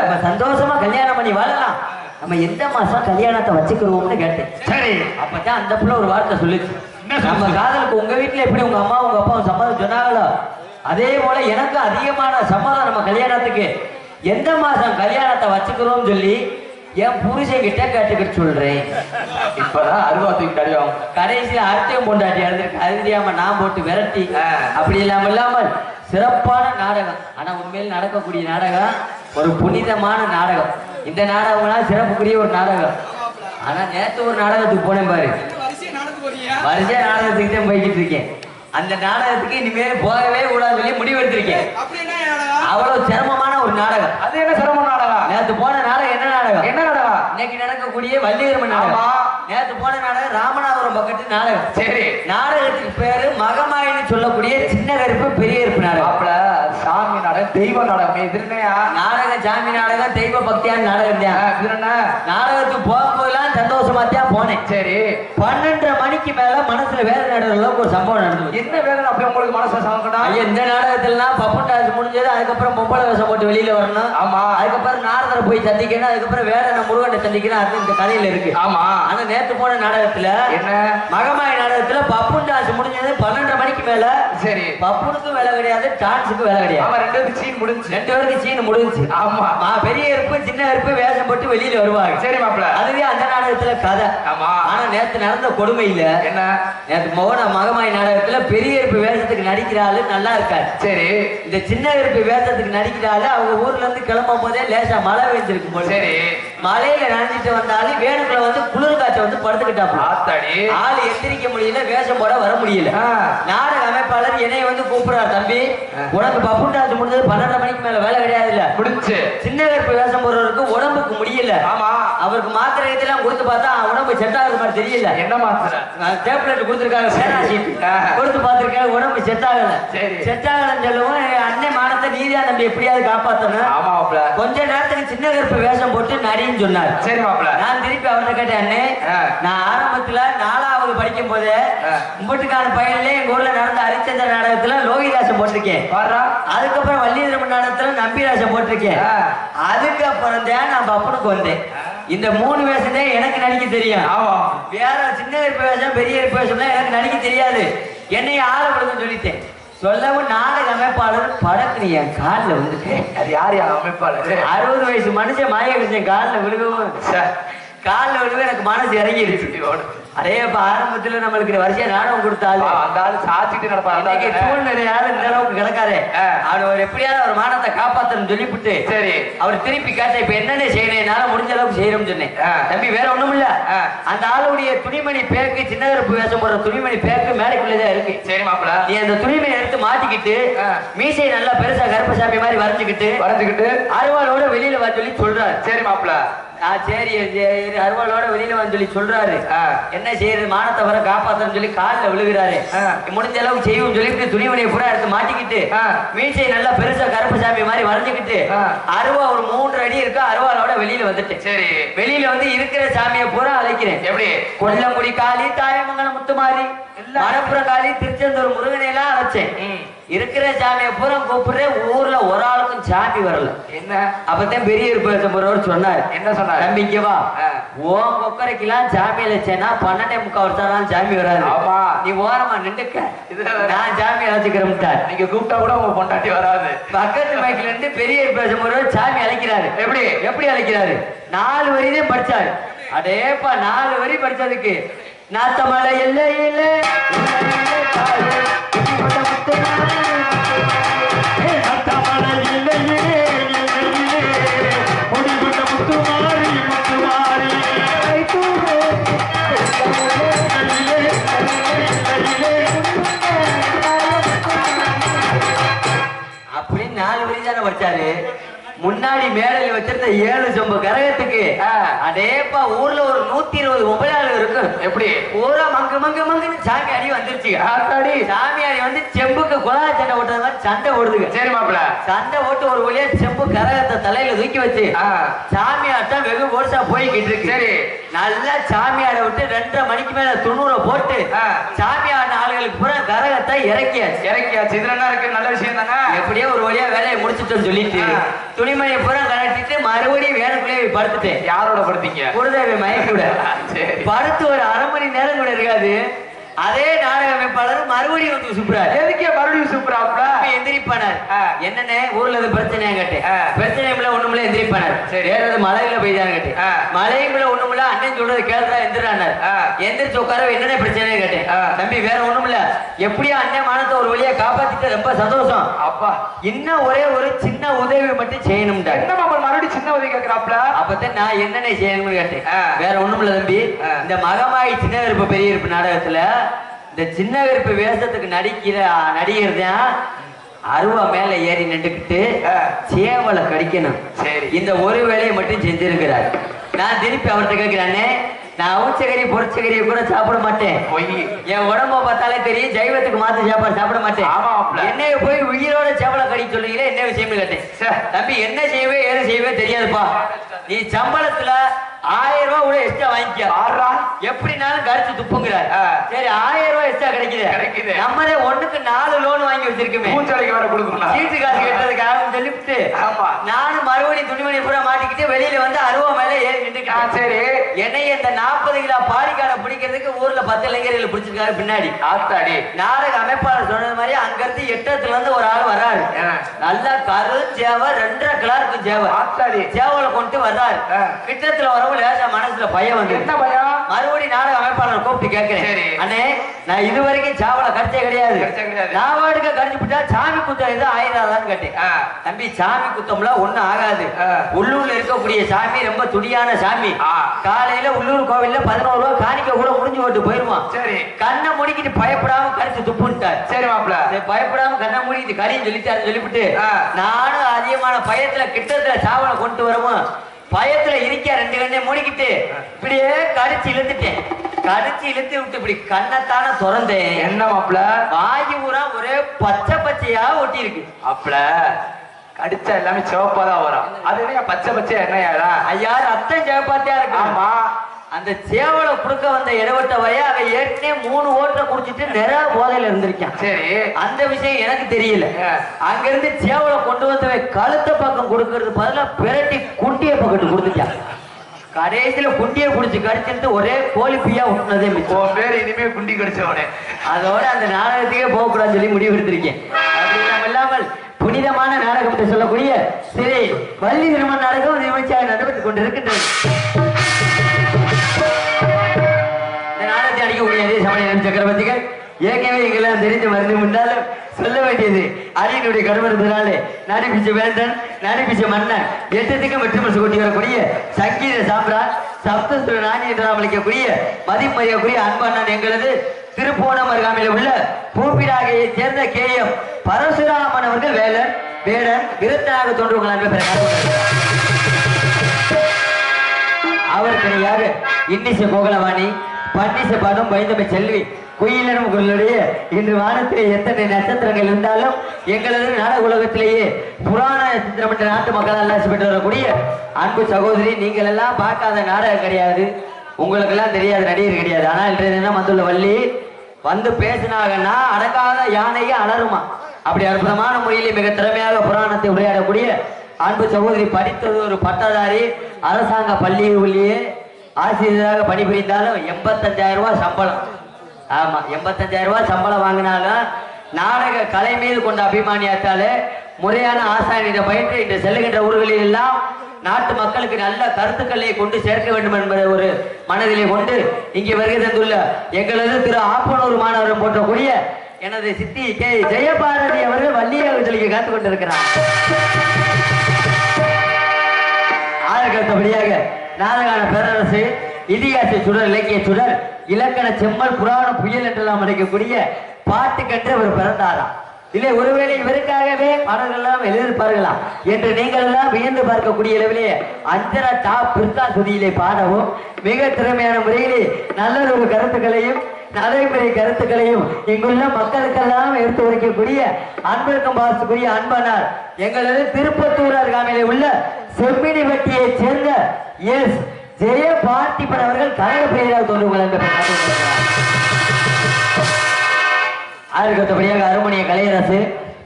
நம்ம சந்தோஷமா கல்யாணம் பண்ணி வாழலாம். நம்ம எந்த மாசம் கல்யாணத்தை வச்சுக்கிறோம்னு கேட்டேன். சரி. அப்பதான் அந்த பிள்ளை ஒரு வார்த்தை சொல்லிச்சு. நம்ம காதலுக்கு உங்க வீட்டுல எப்படி உங்க அம்மாவும் உங்க அப்பாவும் சம்மதம் சொன்னாங்களோ அதே போல எனக்கு அதிகமான சம்மதம் நம்ம கல்யாணத்துக்கு எந்த மாசம் கல்யாணத்தை வச்சுக்கிறோம் சொல்லி என் புருஷன் கிட்ட கேட்டுக்கிட்டு சொல்றேன். இப்பதான் அருவாத்துக்கு கிடையாது. கடைசியில அர்த்தம் பொண்டாட்டி இறந்துருக்கு. அது தெரியாம நான் போட்டு விரட்டி அப்படி இல்லாமல் சிறப்பான நாடகம். ஆனா உண்மையில் நடக்கக்கூடிய நாடகம் ஒரு புனிதமான நாடகம். இந்த நாடகம்லாம் சிறப்புக்குரிய ஒரு நாடகம். ஆனா நேற்று ஒரு நாடகத்துக்கு போனேன் பாரு. வரிசை நாடகத்துக்கு தான் போய்கிட்டு இருக்கேன். அந்த நாடகத்துக்கு இனிமேல் போகவே கூடாது சொல்லி முடிவெடுத்திருக்கேன். அவ்வளவு சிரமமான ஒரு நாடகம். அது என்ன சிரமம் நாடகம்? நேற்று போன நாடகம் என்ன நாடகம்? என்ன நாடகம்? இன்னைக்கு நடக்கக்கூடிய வள்ளிகிரமன் நாடகம். நேற்று போன நாடகம் ராமநாதபுரம் பக்கத்து நாடகம். சரி. நாடகத்துக்கு பேரு மகமாயின்னு சொல்லக்கூடிய சின்ன கருப்பு பெரிய கருப்பு நாடகம். சாமி நாடகம் தெய்வ நாடகம். நாடகம் சாமி நாடகம் தெய்வ பக்தியான நாடகம் தான். நாடகத்துக்கு போகும்போதெல்லாம் சந்தோஷமா தான் போனேன். சரி. 12:30 மணிக்கு மேல மனசுல வேலை நடக்கிற அளவுக்கு ஒரு சம்பவம் நடந்தது. என்ன வேலை அப்படி உங்களுக்கு மனசுல சம்பவம்? இந்த நாடகத்துல பப்புண்டாசு முடிஞ்சது. அதுக்கப்புறம் பொம்பளை வேஷம் போட்டு வெளியில வரணும். ஆமா. அதுக்கப்புறம் நாரதரை போய் சந்திக்கணும். அதுக்கப்புறம் வேற முருகனை சந்திக்கணும். அது இந்த கதையில இருக்கு. ஆமா. ஆனா நேத்து போன நாடகத்துல என்ன மகமாய் நாடகத்துல பப்புண்டாசு முடிஞ்சது 12:30 மணிக்கு மேல. சரி. பப்புனுக்கும் வேலை கிடையாது, டான்ஸுக்கும் வேலை கிடையாது. ஆமா. 2 பேருக்கு சீன் முடிஞ்சு. 2 பேருக்கு சீன் முடிஞ்சு. ஆமா. பெரிய இருப்பு சின்ன இருப்பு வேஷம் போட்டு வெளியில வருவாங்க. சரி மாப்பிள்ள. அதுவே அந்த நாடகத்துல கதை. ஆமா. ஆனா நேத்து நடந்த கொடுமை இல்ல என்ன? நேத்து மகமாய் நாடகத்துல பெரிய இருப்பு வேஷத்துக்கு நடிக்கிறாள் நல்லா இருக்காரு. சரி. இந்த சின்ன இருப்பு வேஷத்துக்கு நடிக்கிறாள். அவங்க ஊர்ல இருந்து கிளம்பும் போதே லேசா மழை பெஞ்சிருக்கும் போது. சரி. மழையில நனைஞ்சிட்டு வந்தாலும் வேணுக்குள்ள வந்து குளிர் காய்ச்ச வந்து படுத்துக்கிட்டாப்ல. ஆளு எந்திரிக்க முடியல, வேஷம் போட வர முடியல. நாடக அமைப்பாளர் என்னைய வந்து கூப்பிடுறாரு, தம்பி உனக்கு பப்புண்டாச்சு முடிஞ்சது 12:30 மணிக்கு மேல வேலை கிடையாது இல்ல முடிச்சு. சின்ன கருப்பு வேஷம் போடுறவருக்கு உடம்புக்கு முடியல. ஆமா. அவருக்கு மாத்திரை எல்லாம் கொடுத்து பார்த்தா உடம்பு செட் ஆகுற மாதிரி தெரியல. என்ன மாத்திரை? டேப்லெட் கொடுத்துருக்காங்க, சேனாஷீட் கொடுத்து பார்த்திருக்காங்க, உடம்பு செட் ஆகல. சரி. செட் ஆகலன்னு சொல்லவும் அன்னை மானத்தை நீதியா தம்பி எப்படியாவது காப்பாத்தணும். ஆமா. கொஞ்ச நேரத்துக்கு சின்ன கருப்பு வேஷம் போட்டு நடின்னு சொன்னார். சரி மாப்பிள்ள. நான் திருப்பி அவர்கிட்ட கேட்டேன், அண்ணே நான் ஆரம்பத்துல 4வது படிக்கும் போது உம்பட்டுக்கான பயனிலே எங்க ஊர்ல நடந்த ஹரிச்சந்திர நாடகத்துல லோகிதாசம் போட்டிருக்கேன். அதுக்கப்புறம் வள்ளிகிரமன் நாடகத்துல நம்பிராசம் போட்டிருக்கேன். அதுக்கப்புறம் தான் நான் பப்பனுக்கு வந்தேன். இந்த 3 வேஷம் தான் எனக்கு நடிக்க தெரியும். வேற சின்ன கருப்பு வேஷம் பெரிய கருப்பு வேஷம் எனக்கு நடிக்க தெரியாது. என்னை ஆளப்படுதுன்னு சொல்லிட்டேன். சொல்லவும் நாடக அமைப்பாளர் படக்கு என் காலில் வந்துட்டு. அது யார் அமைப்பாளர்? 60 வயசு மனுஷன் மாயகிருஷ்ணன் காலில் விழுகவும் காலில் விழுவும் எனக்கு மனசு இறங்கிடுச்சு. அதேப்ப ஆரம்பத்துல நம்மளுக்கு வரிசையா நாடகம் கொடுத்தாலும் அந்த ஆளு சாச்சிட்டு நடப்பாங்க. சூழ்நிலையால இந்த அளவுக்கு கிடக்காரு. அவர் ஒரு எப்படியாவது அவர் மானத்தை காப்பாத்தணும் சொல்லிவிட்டு சரி அவர் திருப்பி கேட்ட இப்ப என்னென்ன செய்யணும், என்னால முடிஞ்ச அளவுக்கு செய்யணும்னு சொன்னேன். தம்பி வேற ஒண்ணும் இல்ல, அந்த ஆளுடைய துணிமணி பேக்கு சின்ன கருப்பு வேஷம் போடுற துணிமணி பேக்கு மேடைக்குள்ளதான் இருக்கு. சரி மாப்பிள்ள, நீ அந்த துணிமணி எடுத்து மாட்டிக்கிட்டு மீசை நல்லா பெருசா கருப்பசாமி மாதிரி வரைஞ்சுக்கிட்டு அருவாளோட வெளியில வர சொல்லி சொல்றாரு. சரி மாப்பிள்ள. சரி அருவாளோட வெளியில வந்து சொல்லி சொல்றாரு. என்ன செய்யறது, மானத்தை வர காப்பாத்தன்னு சொல்லி காலில் விழுகிறாரு. முடிஞ்ச அளவுக்கு செய்யும் சொல்லிட்டு துணிமணியை பூரா எடுத்து மாட்டிக்கிட்டு மீசை நல்லா பெருசா கருப்பசாமி மாதிரி வரைஞ்சுக்கிட்டு அருவா ஒரு 3 அடி இருக்கு, அருவாளோட வெளியில வந்துட்டு சரி வெளியில வந்து இருக்கிற சாமியை பூரா அழைக்கிறேன். எப்படி கொல்லங்குடி காளி, தாயமங்கலம் முத்துமாரி, மலப்புறம் காளி, திருச்செந்தூர் முருகனை எல்லாம் அழைச்சேன். இருக்கிற சாமியை பூரா கூப்பிடுறேன், ஊர்ல ஒரு ஆளுக்கும் சாமி வரல. என்ன அப்பதான் பெரிய இருப்பவர் சொன்னார். என்ன சொன்னார்? நம்பிக்கைவா உன் கொக்கரைக்கெல்லாம் சாமி அழைச்சேன்னா 12:45 வருஷம் சாமி வராது. ஆமா. நீ ஓரமா நின்றுக்க, இதுல நான் சாமி அழைச்சுக்கிறேன். நீங்க கூப்பிட்டா கூட உங்க பொண்டாட்டி வராது. பக்கத்து மைக்கில இருந்து பெரிய பேசும்போது சாமி அழைக்கிறாரு. எப்படி அழைக்கிறாரு? 4 வரிதான் படிச்சாரு. அடேப்பா 4 வரி படிச்சதுக்கு நாத்தமலை எல்லையில அப்படின்னு 4 வரி தானே படிச்சாரு. முன்னாடி மேடையில் வச்சிருந்த 7 சொம்பு கரகத்துக்கு அதேப்பா ஊர்ல ஒரு 120 மொபைல் இருக்கு. எப்படி பூரா மங்கு மங்கு மங்குன்னு சாமி அடி வந்துருச்சு. சாமி அடி வந்து செம்புக்கு குலா சண்டை ஓட்டுறது மாதிரி சண்டை ஓடுதுங்க. சரி மாப்பிள. சண்டை ஓட்டு ஒரு வழியா செம்பு கரகத்தை தலையில தூக்கி வச்சு சாமி ஆட்டம் வெகு போர்ஸா போய்கிட்டு இருக்கு. சரி, நல்லா சாமி ஆட விட்டு 2:30 மணிக்கு மேல 90 போட்டு சாமி ஆடின ஆளுகளுக்கு பூரா கரகத்தை இறக்கியாச்சு. இதுல என்ன இருக்கு? நல்ல விஷயம் தானே. எப்படியோ ஒரு வழியா வேலையை முடிச்சுட்டோம்னு சொல்லிட்டு துணிமணியை பூரா கலட்டிட்டு மறுபடியும் வேலைக்குள்ளே படுத்துட்டேன். யாரோட படுத்தீங்க? குருதேவி மயக்கூட படுத்து ஒரு 1/2 மணி நேரம் கூட இருக்காது. அதே நாடக அமைப்பாளர் மறுபடியும் வந்து சூப்பரார். எதுக்கே மறுபடியும் சூப்பராப்ல எந்திரிப்பானார். என்னன்னு ஊர்ல அது பிரச்சனையா கேட்டேன். பிரச்சனை ஒண்ணுமில்ல எந்திரிப்பானார். சரி, ஏதாவது மழையில பெய்தான்னு கேட்டேன். மழைக்குள்ள ஒண்ணுமில்ல, அண்ணன் சொல்றது கேள்றா எந்திரானார். எந்திரிச்சு உட்கார என்னென்ன பிரச்சனை கேட்டேன். தம்பி வேற ஒண்ணுமில்ல, எப்படியோ அண்ணன் மானத்தை ஒரு வழியா காப்பாத்திட்டு ரொம்ப சந்தோஷம். அப்பா இன்னும் ஒரே ஒரு சின்ன உதவி மட்டும் செய்யணும்டா. என்ன மறுபடியும் சின்ன உதவி கேட்கிறாப்ல? அப்பதான் நான் என்னென்ன செய்யணும்னு கேட்டேன். வேற ஒண்ணுமில்ல தம்பி, இந்த மகமாயி சின்ன இருப்பு பெரிய இருப்பு நாடகத்துல இந்த சின்ன கருப்பு வேஷத்துக்கு நடிக்கிற நடிகர் தான் அருவா மேல ஏறி நின்றுக்கிட்டு சேவலை கடிக்கணும். சரி, இந்த ஒரு வேலையை மட்டும் செஞ்சிருக்கிறார். நான் திருப்பி அவர்கிட்ட கேட்கிறானே, நான் அவுச்சகரி பொறிச்சகரியை கூட சாப்பிட மாட்டேன். என் உடம்ப பார்த்தாலே தெரியும், ஜைவத்துக்கு மாத்து சாப்பாடு சாப்பிட மாட்டேன். என்னைய போய் உயிரோட சேவலை கடிக்க சொல்லுங்களே, என்ன விஷயம்னு கேட்டேன். தம்பி என்ன செய்வே ஏது செய்வே தெரியாதுப்பா, நீ சம்பளத்துல 1000 ரூபாய் கூட எக்ஸ்ட்ரா வாங்கிக்க, எப்படினாலும் கடிச்சு துப்புங்கிறார். சரி 1000 ரூபாய் எக்ஸ்ட்ரா கிடைக்குது. நம்மளே 1க்கு 4 லோன் வாங்கி வச்சிருக்கோமே, சீட்டு காசு கேட்டதுக்காக சொல்லிவிட்டு நானும் மறுபடியும் துணிமணி பூரா மாட்டிக்கிட்டு வெளியில வந்து அருவா மேல ஏறி நின்றுக்கிட்டேன். சரி, என்னைய இந்த 40 கிலோ பாடிக்கான பிடிக்கிறதுக்கு ஊர்ல 10 இளைஞர்கள் பிடிச்சிருக்காரு பின்னாடி. நாடக அமைப்பாளர் சொன்னது மாதிரி அங்க இருந்து 8 வந்து ஒரு ஆள் வர்றாரு. நல்லா கரு சேவை 2.5 கிலோ இருக்கும் சேவலை கொண்டு வர்றாரு. கிட்டத்துல வரவும் லேசா மனசுல பயம் வந்து, என்ன பயம்? மறுபடியும் நாடக அமைப்பாளர் கூப்பிட்டு கேட்கிறேன், அண்ணே நான் இது வரைக்கும் சாவலை கடிச்சே கிடையாது, நான் வாடுக்க கடிச்சு விட்டா சாமி குத்தம் எதுவும் ஆயிராதான்னு கேட்டேன். தம்பி சாமி குத்தம்லாம் ஒண்ணும் ஆகாது. உள்ளூர்ல இருக்கக்கூடிய சாமி ரொம்ப துடியான சாமி. காலையில உள்ளூர் கோவில்ல 11 ரூபாய் காணிக்க கூட முடிஞ்சு போட்டு போயிருவான். சரி, கண்ணை முடிக்கிட்டு பயப்படாம கடிச்சு துப்புட்டார். சரி மாப்பிள, பயப்படாம கண்ணை முடிக்கிட்டு கறின்னு சொல்லிட்டாரு. சொல்லிவிட்டு நானும் அதிகமான பயத்துல கிட்டத்துல சாவலை கொண்டு வருவோம். பயத்துல இருக்க 2 கண்ணை மூடிக்கிட்டு இப்படியே கடிச்சு இழுத்துட்டேன். கடிச்சு இழுத்து விட்டு இப்படி கண்ணத்தான திறந்தேன். என்ன மாப்பிள, வாயு ஊரா ஒரே பச்சை பச்சையா ஒட்டி இருக்கு. அப்பல கடிச்சா எல்லாமே சிவப்பாதான் வரும். அது பச்சை பச்சை என்னையா? ஐயா ரத்தம் சிவப்பாத்தியா இருக்கு. ஆமா, அந்த சேவலை குடுக்க வந்த இடவட்ட வய அவ ஏற்கனவே 3 ஓட்டை குடிச்சிட்டு நிறைய போதையில இருந்திருக்கான். சரி, அந்த விஷயம் எனக்கு தெரியல. அங்க இருந்து சேவலை கொண்டு வந்தவ கழுத்த பக்கம் கொடுக்கறது பதிலா பிரட்டி குண்டிய பக்கத்து கொடுத்துட்டான். கடைசியில குண்டியை குடிச்சு கடிச்சிட்டு ஒரே கோழி பியா விட்டுனதே மிச்சம். பேர் இனிமே குண்டி கடிச்சவனே. அதோட அந்த நாடகத்துக்கே போகக்கூடாதுன்னு சொல்லி முடிவு எடுத்திருக்கேன். அப்படி இல்லாமல் புனிதமான நாடகம் என்று சொல்லக்கூடிய ஸ்ரீ வள்ளி திருமண நாடகம் நிகழ்ச்சியாக நடைபெற்றுக் கொண்டிருக்கின்றது. சக்கரவர்த்திகள் ஏற்கனவே எங்கெல்லாம் தெரிந்து வந்து முன்னாலும் சொல்ல வேண்டியது அரியனுடைய கருமருந்தனாலே நடிப்பிச்ச வேந்தன் நடிப்பிச்ச மன்னன் 8 திக்கும் வெற்றி கொட்டி வரக்கூடிய சங்கீத சாம்ராட் சப்தசுர ராணி என்று நாம் அளிக்கக்கூடிய மதிமறியக்கூடிய அன்பண்ணன் எங்களது திருப்போணம் அருகாமையில் உள்ள பூப்பிடாகையை சேர்ந்த KM பரசுராமன் அவர்கள் வேடன் விருத்தனாக தோன்றுவங்கள் அவர் கிடையாக இன்னிச கோகலவாணி பன்னிச பதம் வைந்தமை செல்வி குயிலனும் உங்களுடைய இன்று வானத்திலே எத்தனை நட்சத்திரங்கள் இருந்தாலும் எங்களது நாடக உலகத்திலேயே புராண நட்சத்திரம் என்ற நாட்டு மக்கள் எல்லாம் பெற்று வரக்கூடிய அன்பு சகோதரி, நீங்கள் எல்லாம் பார்க்காத நாடகம் கிடையாது, உங்களுக்கு எல்லாம் தெரியாத நடிகர் கிடையாது. ஆனால் இன்றைய தினம் வந்துள்ள வள்ளி வந்து பேசினாங்கன்னா அடக்காத யானையே அலருமா. அப்படி அற்புதமான முறையிலே மிக திறமையாக புராணத்தை உரையாடக்கூடிய அன்பு சகோதரி படித்தது ஒரு பட்டதாரி அரசாங்க பள்ளியிலேயே ஆசிரியராக பணிபுரிந்தாலும் 85,000 ரூபாய் சம்பளம். ஆமா, 85,000 ரூபாய் சம்பளம் வாங்கினாலும் நாடக கலை மீது கொண்ட அபிமானியத்தாலே முறையான ஆசானியிடம் பயின்று இன்று செல்லுகின்ற ஊர்களில் எல்லாம் நாட்டு மக்களுக்கு நல்ல கருத்துக்களை கொண்டு சேர்க்க வேண்டும் என்பதை ஒரு மனதிலே கொண்டு இங்கே வருகை தந்துள்ள எங்களது திரு ஆப்பனூர் மாணவரும் போற்றக்கூடிய எனது சித்தி கே ஜெயபாரதி அவர்கள் வள்ளியாக சொல்லிக்க காத்து கொண்டிருக்கிறார். அதற்கடுத்தபடியாக நாடகான பேரரசு இதிகாச சுடர் இலக்கிய சுடர் இலக்கண செம்மல் புராண புயல் என்றெல்லாம் அழைக்கக்கூடிய பாட்டு கண்டு அவர் பிறந்தாராம். இல்லை, ஒருவேளை இவருக்காகவே பாடல்கள் எழுதியிருப்பார்களாம் என்று நீங்கள் எல்லாம் வியந்து பார்க்கக்கூடிய அளவிலே அஞ்சரா டாப் பிற்கா சுதியிலே பாடவும் மிக திறமையான முறையிலே நல்லதொரு கருத்துக்களையும் நடைமுறை கருத்துக்களையும் இங்குள்ள மக்களுக்கெல்லாம் எடுத்து வைக்கக்கூடிய அன்பிற்கும் பாசக்கூடிய அன்பனார் எங்களது திருப்பத்தூர் அருகாமையிலே உள்ள செம்மினி வட்டியை சேர்ந்த எஸ் ஜெய பார்த்திபன் அவர்கள் கழக பெயரால் தோன்று வழங்கப்பட்டார். அதற்கடுத்தபடியாக அருமணிய கலையரசு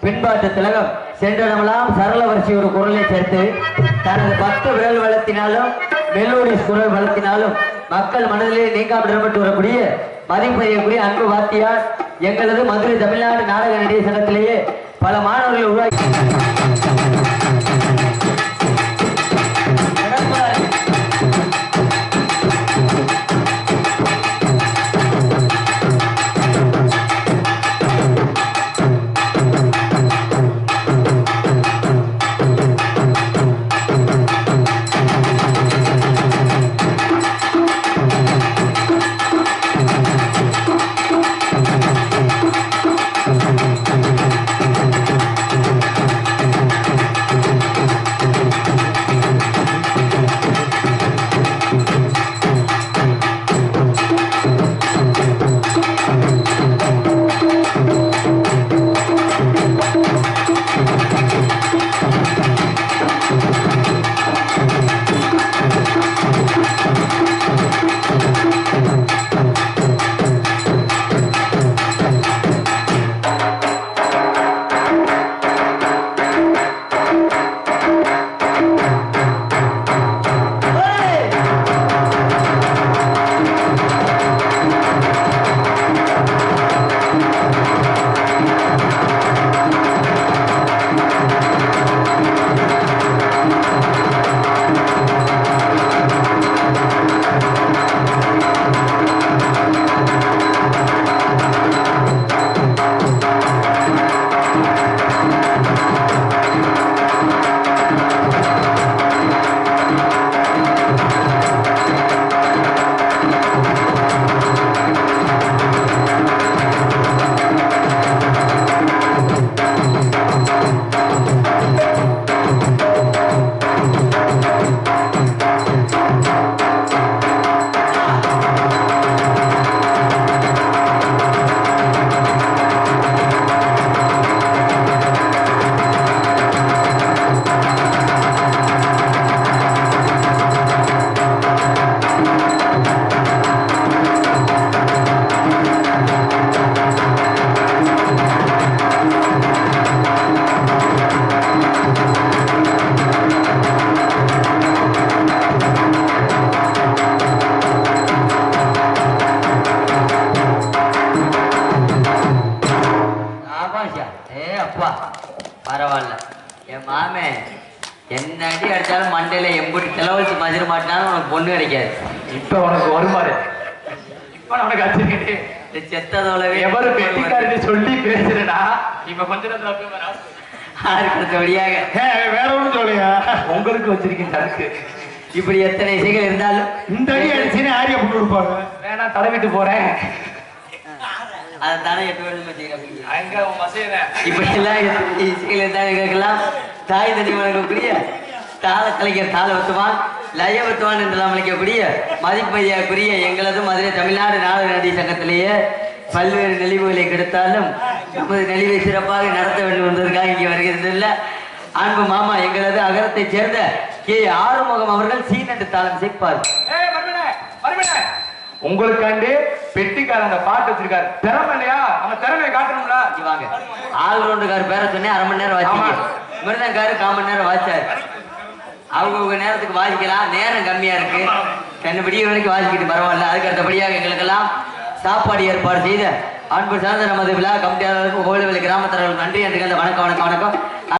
பின்பாட்டு திலகம் சென்றடமெல்லாம் சரள வரிசை ஒரு குரலை சேர்த்து தனது 10 விரல் வளர்த்தினாலும் மெல்லோடி குரல் வளர்த்தினாலும் மக்கள் மனதிலே நீங்காமல் இடம்பெற்று வரக்கூடிய மதிப்பறியக்கூடிய அன்பு வாத்தியார் எங்களது மதுரை தமிழ்நாடு நாடக நடிகை சங்கத்திலேயே பல மாணவர்கள் உருவாக்கி பரவாயில்ல. என் மாமே என்ன அடி அடிச்சாலும் மண்டையில எம்புட்டி செலவழிச்சு மதிர மாட்டினாலும் உனக்கு பொண்ணு கிடைக்காது. இப்ப உனக்கு வருமாறு இப்ப உனக்கு அச்சுக்கிட்டு செத்ததோலவே எவரு பெட்டிக்காரன்னு சொல்லி பேசுறா இப்ப கொஞ்ச நேரத்துலபடியாக வேற ஒண்ணும் சொல்லியா உங்களுக்கு வச்சிருக்கேன் தடுக்கு. இப்படி எத்தனை இசைகள் இருந்தாலும் இந்த அடி அடிச்சுன்னு ஆரிய போட்டு கொடுப்பாங்க. வேணா தடவிட்டு போறேன் அதைத்தானே 8 வருஷம் வச்சுக்கிறேன். இப்ப எல்லாம் இசைகள் இருந்தாலும் தாய் தனி வழங்கக்கூடிய தாள கலைஞர் தாளவத்துவான் லயவத்துவான் என்றெல்லாம் அழைக்கக்கூடிய மதிப்பதியாக்குரிய எங்களது மதுரை தமிழ்நாடு நாடக நடிகை சங்கத்திலேயே பல்வேறு நெளிவுகளை கெடுத்தாலும் நமது நெளிவை சிறப்பாக நடத்த வேண்டும் என்பதற்காக இங்கே வருகிறது இல்லை. அன்பு மாமா எங்களது அகரத்தை சேர்ந்த கே ஆறுமுகம் அவர்கள் சீனண்டு தாளம் சேர்ப்பார். உங்களுக்காண்டு பெட்டிக்காரன் அந்த பாட்டு வச்சிருக்காரு. திறமை இல்லையா? நம்ம திறமையை காட்டணும்ல. வாங்க ஆல்ரவுண்டுக்கார் பேரை சொன்னேன், அரை மணி நேரம் வாசிங்க. மிருதங்காரு 1/4 மணி நேரம் வாசிச்சாரு. அவங்க நேரத்துக்கு வாசிக்கலாம், நேரம் கம்மியா இருக்கு. கண்டுபிடிய வரைக்கும் வாசிக்கிட்டு பரவாயில்ல. அதுக்கு அடுத்தபடியாக எங்களுக்கெல்லாம் சாப்பாடு ஏற்பாடு செய்த அன்பு சார்ந்த நமது விழா கமிட்டியாளர்களுக்கும் கோவில்வெளி கிராமத்தவர்களுக்கு நன்றி என்று வணக்கம் வணக்கம் வணக்கம்.